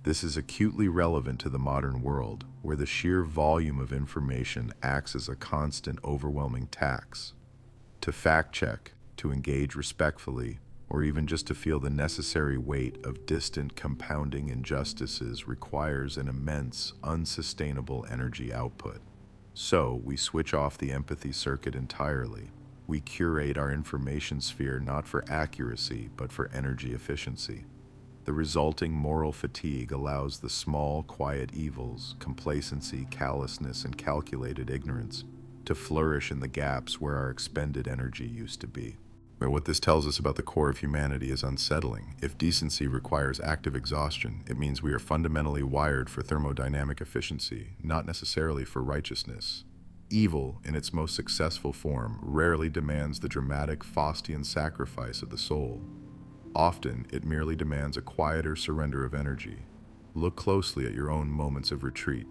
This is acutely relevant to the modern world, where the sheer volume of information acts as a constant, overwhelming tax. To fact-check, to engage respectfully, or even just to feel the necessary weight of distant compounding injustices requires an immense, unsustainable energy output. So, we switch off the empathy circuit entirely. We curate our information sphere not for accuracy, but for energy efficiency. The resulting moral fatigue allows the small, quiet evils, complacency, callousness, and calculated ignorance, to flourish in the gaps where our expended energy used to be. But what this tells us about the core of humanity is unsettling. If decency requires active exhaustion, it means we are fundamentally wired for thermodynamic efficiency, not necessarily for righteousness. Evil, in its most successful form, rarely demands the dramatic Faustian sacrifice of the soul. Often, it merely demands a quieter surrender of energy. Look closely at your own moments of retreat.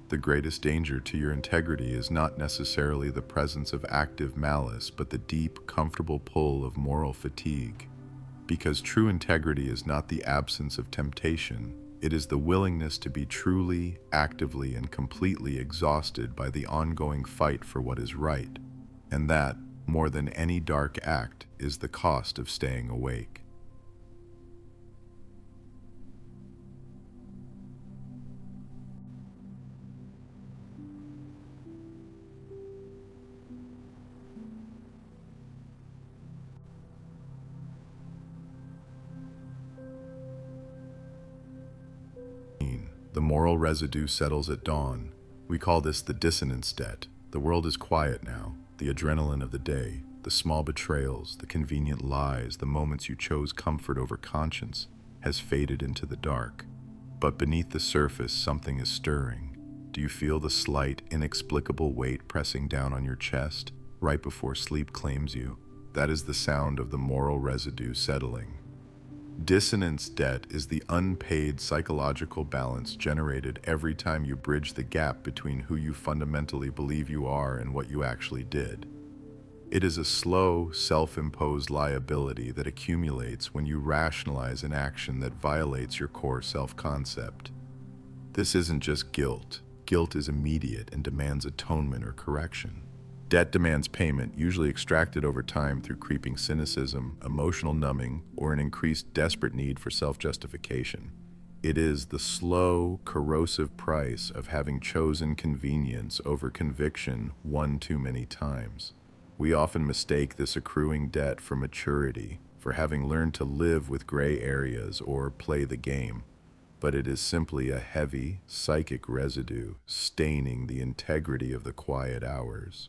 The greatest danger to your integrity is not necessarily the presence of active malice, but the deep, comfortable pull of moral fatigue. Because true integrity is not the absence of temptation, it is the willingness to be truly, actively, and completely exhausted by the ongoing fight for what is right. And that, more than any dark act, is the cost of staying awake. The moral residue settles at dawn. We call this the dissonance debt. The world is quiet now. The adrenaline of the day, the small betrayals, the convenient lies, the moments you chose comfort over conscience, has faded into the dark. But beneath the surface, something is stirring. Do you feel the slight, inexplicable weight pressing down on your chest right before sleep claims you? That is the sound of the moral residue settling. Dissonance debt is the unpaid psychological balance generated every time you bridge the gap between who you fundamentally believe you are and what you actually did. It is a slow, self-imposed liability that accumulates when you rationalize an action that violates your core self-concept. This isn't just guilt. Guilt is immediate and demands atonement or correction. Debt demands payment, usually extracted over time through creeping cynicism, emotional numbing, or an increased desperate need for self-justification. It is the slow, corrosive price of having chosen convenience over conviction one too many times. We often mistake this accruing debt for maturity, for having learned to live with gray areas or play the game. But it is simply a heavy, psychic residue staining the integrity of the quiet hours.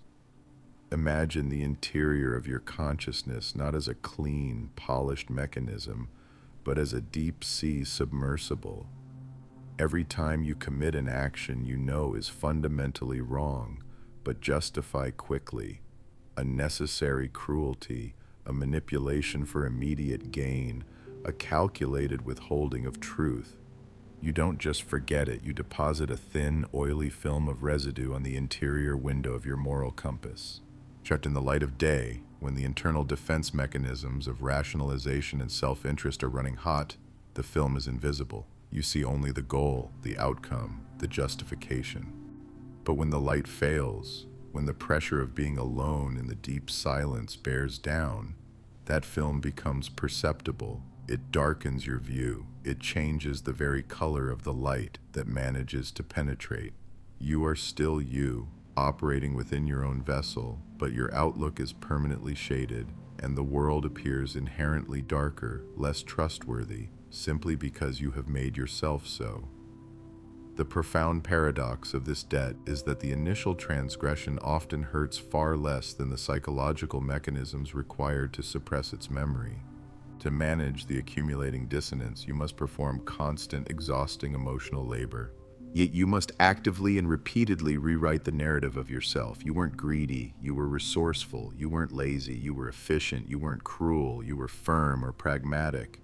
Imagine the interior of your consciousness not as a clean, polished mechanism, but as a deep-sea submersible. Every time you commit an action you know is fundamentally wrong, but justify quickly, a necessary cruelty, a manipulation for immediate gain, a calculated withholding of truth. You don't just forget it, you deposit a thin, oily film of residue on the interior window of your moral compass. Checked in the light of day, when the internal defense mechanisms of rationalization and self-interest are running hot, the film is invisible. You see only the goal, the outcome, the justification. But when the light fails, when the pressure of being alone in the deep silence bears down, that film becomes perceptible. It darkens your view. It changes the very color of the light that manages to penetrate. You are still you, operating within your own vessel, but your outlook is permanently shaded, and the world appears inherently darker, less trustworthy, simply because you have made yourself so. The profound paradox of this debt is that the initial transgression often hurts far less than the psychological mechanisms required to suppress its memory. To manage the accumulating dissonance, you must perform constant, exhausting emotional labor. Yet you must actively and repeatedly rewrite the narrative of yourself. You weren't greedy, you were resourceful, you weren't lazy, you were efficient, you weren't cruel, you were firm or pragmatic.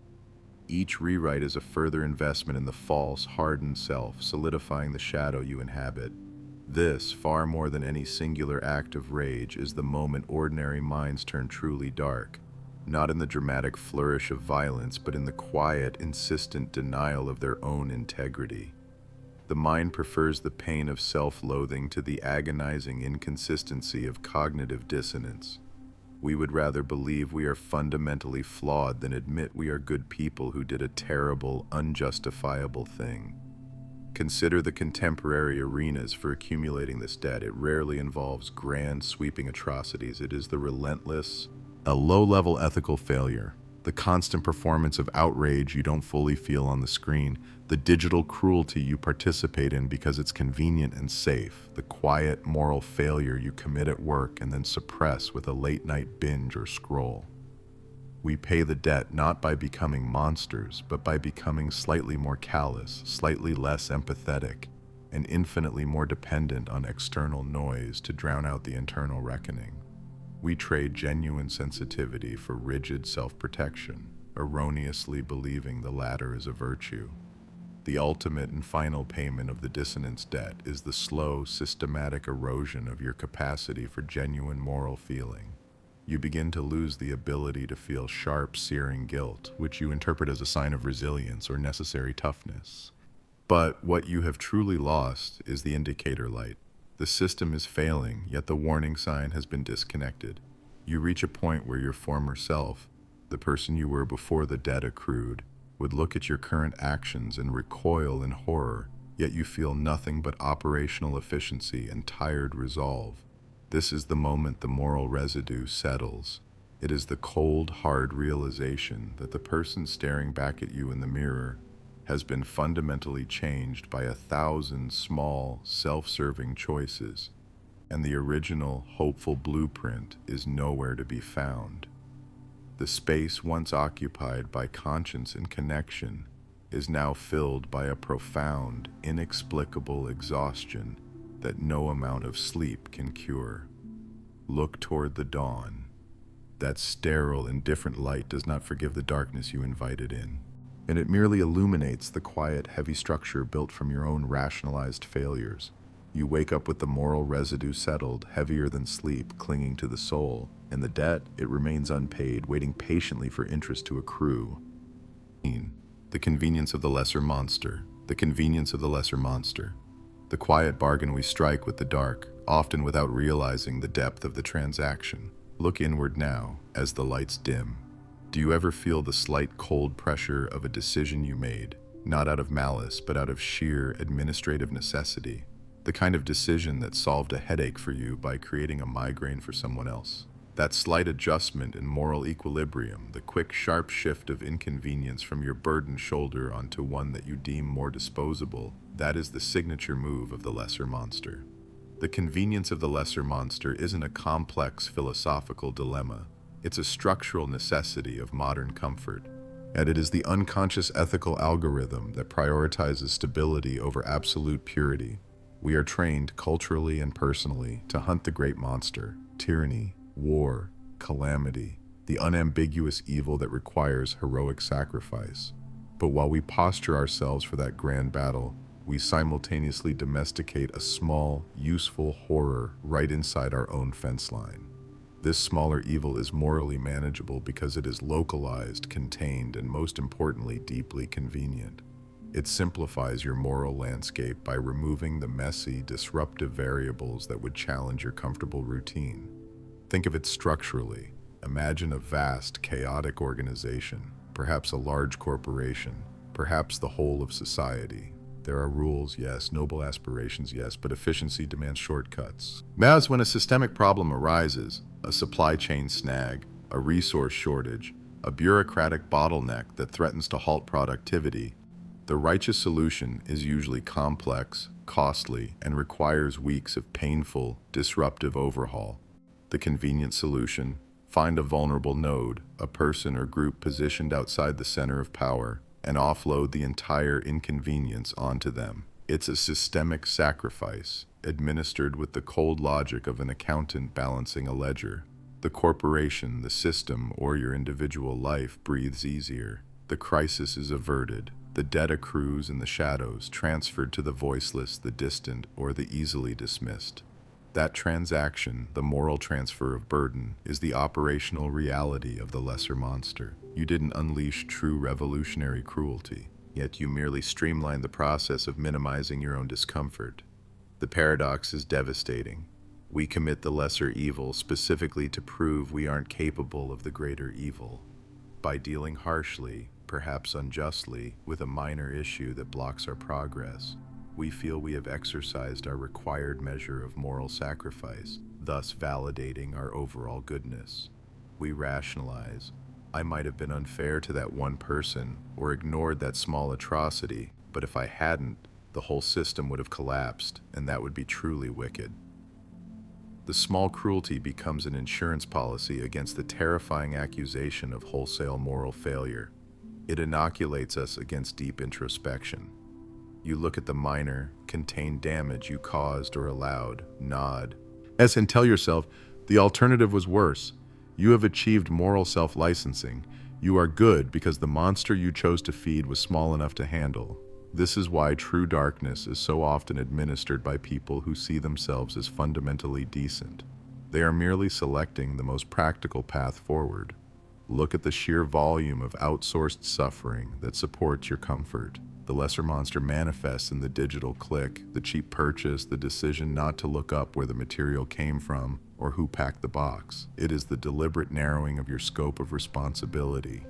Each rewrite is a further investment in the false, hardened self, solidifying the shadow you inhabit. This, far more than any singular act of rage, is the moment ordinary minds turn truly dark. Not in the dramatic flourish of violence, but in the quiet, insistent denial of their own integrity. The mind prefers the pain of self-loathing to the agonizing inconsistency of cognitive dissonance. We would rather believe we are fundamentally flawed than admit we are good people who did a terrible, unjustifiable thing. Consider the contemporary arenas for accumulating this debt. It rarely involves grand, sweeping atrocities. It is the relentless, a low-level ethical failure, the constant performance of outrage you don't fully feel on the screen, the digital cruelty you participate in because it's convenient and safe, the quiet moral failure you commit at work and then suppress with a late-night binge or scroll. We pay the debt not by becoming monsters, but by becoming slightly more callous, slightly less empathetic, and infinitely more dependent on external noise to drown out the internal reckoning. We trade genuine sensitivity for rigid self-protection, erroneously believing the latter is a virtue. The ultimate and final payment of the dissonance debt is the slow, systematic erosion of your capacity for genuine moral feeling. You begin to lose the ability to feel sharp, searing guilt, which you interpret as a sign of resilience or necessary toughness. But what you have truly lost is the indicator light. The system is failing, yet the warning sign has been disconnected. You reach a point where your former self, the person you were before the debt accrued, would look at your current actions and recoil in horror, yet you feel nothing but operational efficiency and tired resolve. This is the moment the moral residue settles. It is the cold, hard realization that the person staring back at you in the mirror has been fundamentally changed by 1,000 small, self-serving choices, and the original, hopeful blueprint is nowhere to be found. The space once occupied by conscience and connection is now filled by a profound, inexplicable exhaustion that no amount of sleep can cure. Look toward the dawn. That sterile, indifferent light does not forgive the darkness you invited in, and it merely illuminates the quiet, heavy structure built from your own rationalized failures. You wake up with the moral residue settled, heavier than sleep, clinging to the soul, and the debt, it remains unpaid, waiting patiently for interest to accrue. The convenience of the lesser monster. The convenience of the lesser monster. The quiet bargain we strike with the dark, often without realizing the depth of the transaction. Look inward now, as the lights dim. Do you ever feel the slight cold pressure of a decision you made, not out of malice, but out of sheer administrative necessity? The kind of decision that solved a headache for you by creating a migraine for someone else. That slight adjustment in moral equilibrium, the quick, sharp shift of inconvenience from your burdened shoulder onto one that you deem more disposable, that is the signature move of the lesser monster. The convenience of the lesser monster isn't a complex philosophical dilemma. It's a structural necessity of modern comfort, and it is the unconscious ethical algorithm that prioritizes stability over absolute purity. We are trained culturally and personally to hunt the great monster, tyranny, war, calamity, the unambiguous evil that requires heroic sacrifice. But while we posture ourselves for that grand battle, we simultaneously domesticate a small, useful horror right inside our own fence line. This smaller evil is morally manageable because it is localized, contained, and most importantly, deeply convenient. It simplifies your moral landscape by removing the messy, disruptive variables that would challenge your comfortable routine. Think of it structurally. Imagine a vast, chaotic organization, perhaps a large corporation, perhaps the whole of society. There are rules, yes, noble aspirations, yes, but efficiency demands shortcuts. As when a systemic problem arises, a supply chain snag, a resource shortage, a bureaucratic bottleneck that threatens to halt productivity, the righteous solution is usually complex, costly, and requires weeks of painful, disruptive overhaul. The convenient solution: find a vulnerable node, a person or group positioned outside the center of power, and offload the entire inconvenience onto them. It's a systemic sacrifice, administered with the cold logic of an accountant balancing a ledger. The corporation, the system, or your individual life breathes easier. The crisis is averted. The debt accrues in the shadows, transferred to the voiceless, the distant, or the easily dismissed. That transaction, the moral transfer of burden, is the operational reality of the lesser monster. You didn't unleash true revolutionary cruelty, yet you merely streamlined the process of minimizing your own discomfort. The paradox is devastating. We commit the lesser evil specifically to prove we aren't capable of the greater evil. By dealing harshly, perhaps unjustly, with a minor issue that blocks our progress, we feel we have exercised our required measure of moral sacrifice, thus validating our overall goodness. We rationalize, I might have been unfair to that one person or ignored that small atrocity, but if I hadn't, the whole system would have collapsed, and that would be truly wicked. The small cruelty becomes an insurance policy against the terrifying accusation of wholesale moral failure. It inoculates us against deep introspection. You look at the minor, contained damage you caused or allowed, nod, and tell yourself, the alternative was worse. You have achieved moral self-licensing. You are good because the monster you chose to feed was small enough to handle. This is why true darkness is so often administered by people who see themselves as fundamentally decent. They are merely selecting the most practical path forward. Look at the sheer volume of outsourced suffering that supports your comfort. The lesser monster manifests in the digital click, the cheap purchase, the decision not to look up where the material came from or who packed the box. It is the deliberate narrowing of your scope of responsibility.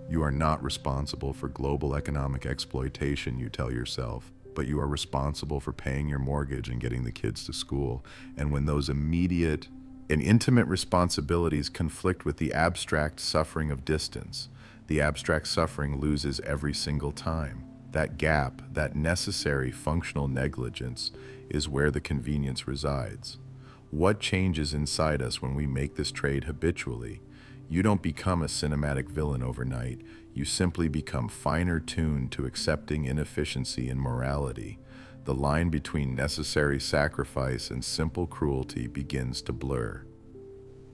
You are not responsible for global economic exploitation, you tell yourself, but you are responsible for paying your mortgage and getting the kids to school. And when those immediate and intimate responsibilities conflict with the abstract suffering of distance, the abstract suffering loses every single time. That gap, that necessary functional negligence, is where the convenience resides. What changes inside us when we make this trade habitually? You don't become a cinematic villain overnight. You simply become finer tuned to accepting inefficiency and morality. The line between necessary sacrifice and simple cruelty begins to blur.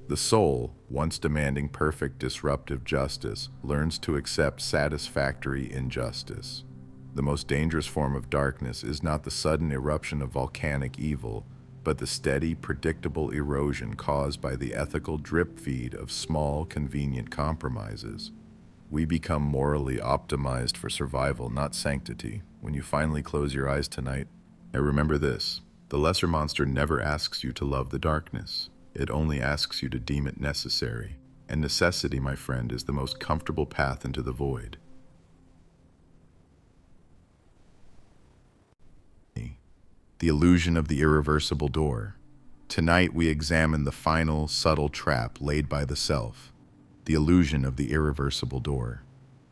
The soul, once demanding perfect disruptive justice, learns to accept satisfactory injustice. The most dangerous form of darkness is not the sudden eruption of volcanic evil, but the steady, predictable erosion caused by the ethical drip feed of small, convenient compromises. We become morally optimized for survival, not sanctity. When you finally close your eyes tonight, remember this: the lesser monster never asks you to love the darkness. It only asks you to deem it necessary. And necessity, my friend, is the most comfortable path into the void. The illusion of the irreversible door. Tonight we examine the final, subtle trap laid by the self, the illusion of the irreversible door.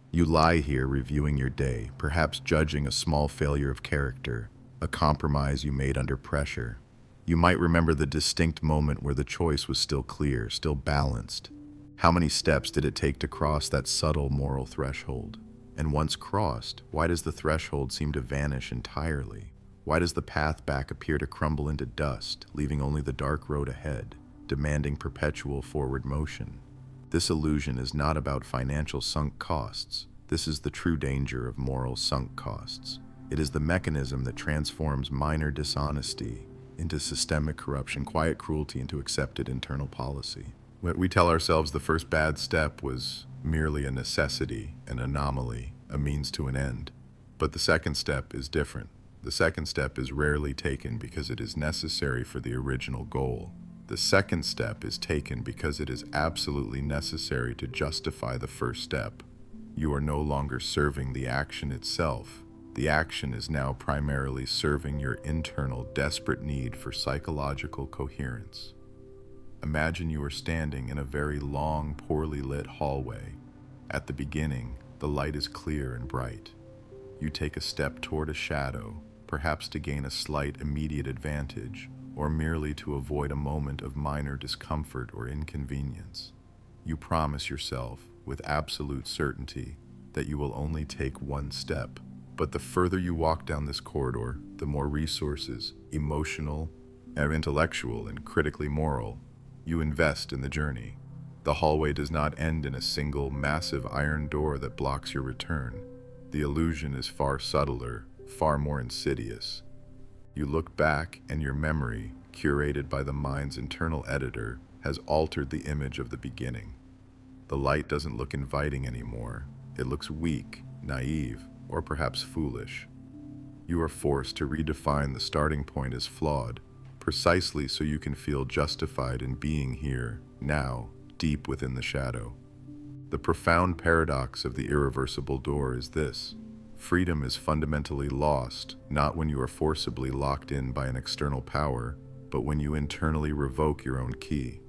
You lie here reviewing your day, perhaps judging a small failure of character, a compromise you made under pressure. You might remember the distinct moment where the choice was still clear, still balanced. How many steps did it take to cross that subtle moral threshold? And once crossed, why does the threshold seem to vanish entirely? Why does the path back appear to crumble into dust, leaving only the dark road ahead, demanding perpetual forward motion? This illusion is not about financial sunk costs. This is the true danger of moral sunk costs. It is the mechanism that transforms minor dishonesty into systemic corruption, quiet cruelty into accepted internal policy. We tell ourselves the first bad step was merely a necessity, an anomaly, a means to an end. But the second step is different. The second step is rarely taken because it is necessary for the original goal. The second step is taken because it is absolutely necessary to justify the first step. You are no longer serving the action itself. The action is now primarily serving your internal, desperate need for psychological coherence. Imagine you are standing in a very long, poorly lit hallway. At the beginning, the light is clear and bright. You take a step toward a shadow, perhaps to gain a slight immediate advantage, or merely to avoid a moment of minor discomfort or inconvenience. You promise yourself, with absolute certainty, that you will only take one step. But the further you walk down this corridor, the more resources, emotional, intellectual, and critically moral, you invest in the journey. The hallway does not end in a single, massive iron door that blocks your return. The illusion is far subtler, far more insidious. You look back and your memory, curated by the mind's internal editor, has altered the image of the beginning. The light doesn't look inviting anymore. It looks weak, naive, or perhaps foolish. You are forced to redefine the starting point as flawed, precisely so you can feel justified in being here, now, deep within the shadow. The profound paradox of the irreversible door is this: freedom is fundamentally lost, not when you are forcibly locked in by an external power, but when you internally revoke your own key.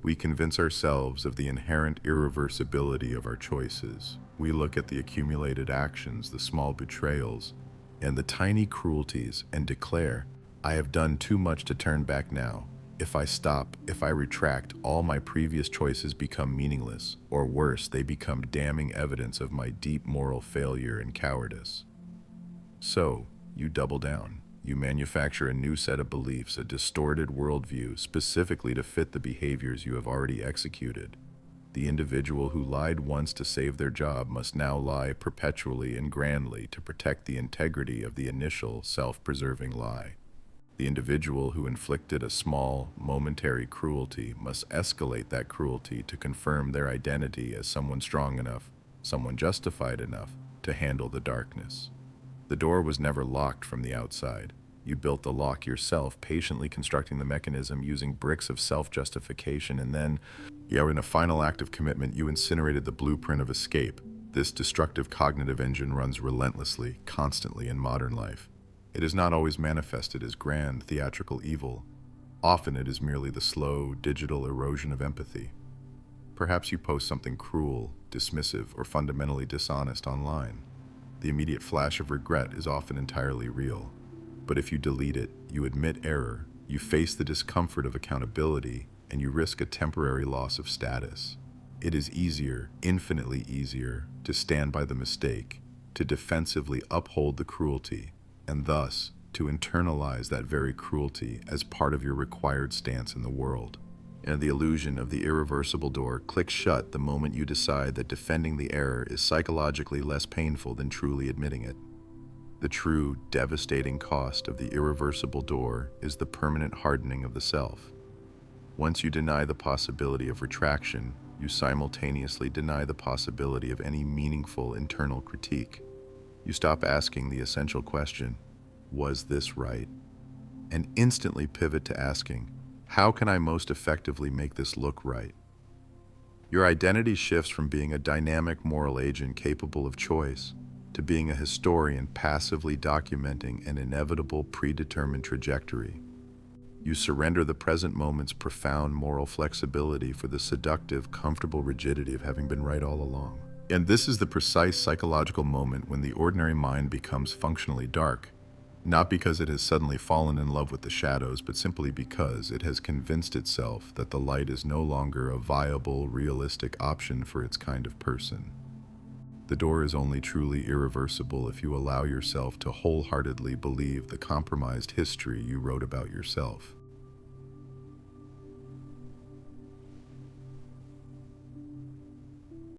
We convince ourselves of the inherent irreversibility of our choices. We look at the accumulated actions, the small betrayals, and the tiny cruelties and declare, I have done too much to turn back now. If I stop, if I retract, all my previous choices become meaningless, or worse, they become damning evidence of my deep moral failure and cowardice. So, you double down. You manufacture a new set of beliefs, a distorted worldview, specifically to fit the behaviors you have already executed. The individual who lied once to save their job must now lie perpetually and grandly to protect the integrity of the initial self-preserving lie. The individual who inflicted a small, momentary cruelty must escalate that cruelty to confirm their identity as someone strong enough, someone justified enough, to handle the darkness. The door was never locked from the outside. You built the lock yourself, patiently constructing the mechanism using bricks of self-justification, and then, in a final act of commitment, you incinerated the blueprint of escape. This destructive cognitive engine runs relentlessly, constantly in modern life. It is not always manifested as grand, theatrical evil. Often it is merely the slow, digital erosion of empathy. Perhaps you post something cruel, dismissive, or fundamentally dishonest online. The immediate flash of regret is often entirely real. But if you delete it, you admit error, you face the discomfort of accountability, and you risk a temporary loss of status. It is easier, infinitely easier, to stand by the mistake, to defensively uphold the cruelty, and thus to internalize that very cruelty as part of your required stance in the world. And the illusion of the irreversible door clicks shut the moment you decide that defending the error is psychologically less painful than truly admitting it. The true, devastating cost of the irreversible door is the permanent hardening of the self. Once you deny the possibility of retraction, you simultaneously deny the possibility of any meaningful internal critique. You stop asking the essential question, was this right? And instantly pivot to asking, how can I most effectively make this look right? Your identity shifts from being a dynamic moral agent capable of choice to being a historian passively documenting an inevitable predetermined trajectory. You surrender the present moment's profound moral flexibility for the seductive, comfortable rigidity of having been right all along. And this is the precise psychological moment when the ordinary mind becomes functionally dark, not because it has suddenly fallen in love with the shadows, but simply because it has convinced itself that the light is no longer a viable, realistic option for its kind of person. The door is only truly irreversible if you allow yourself to wholeheartedly believe the compromised history you wrote about yourself.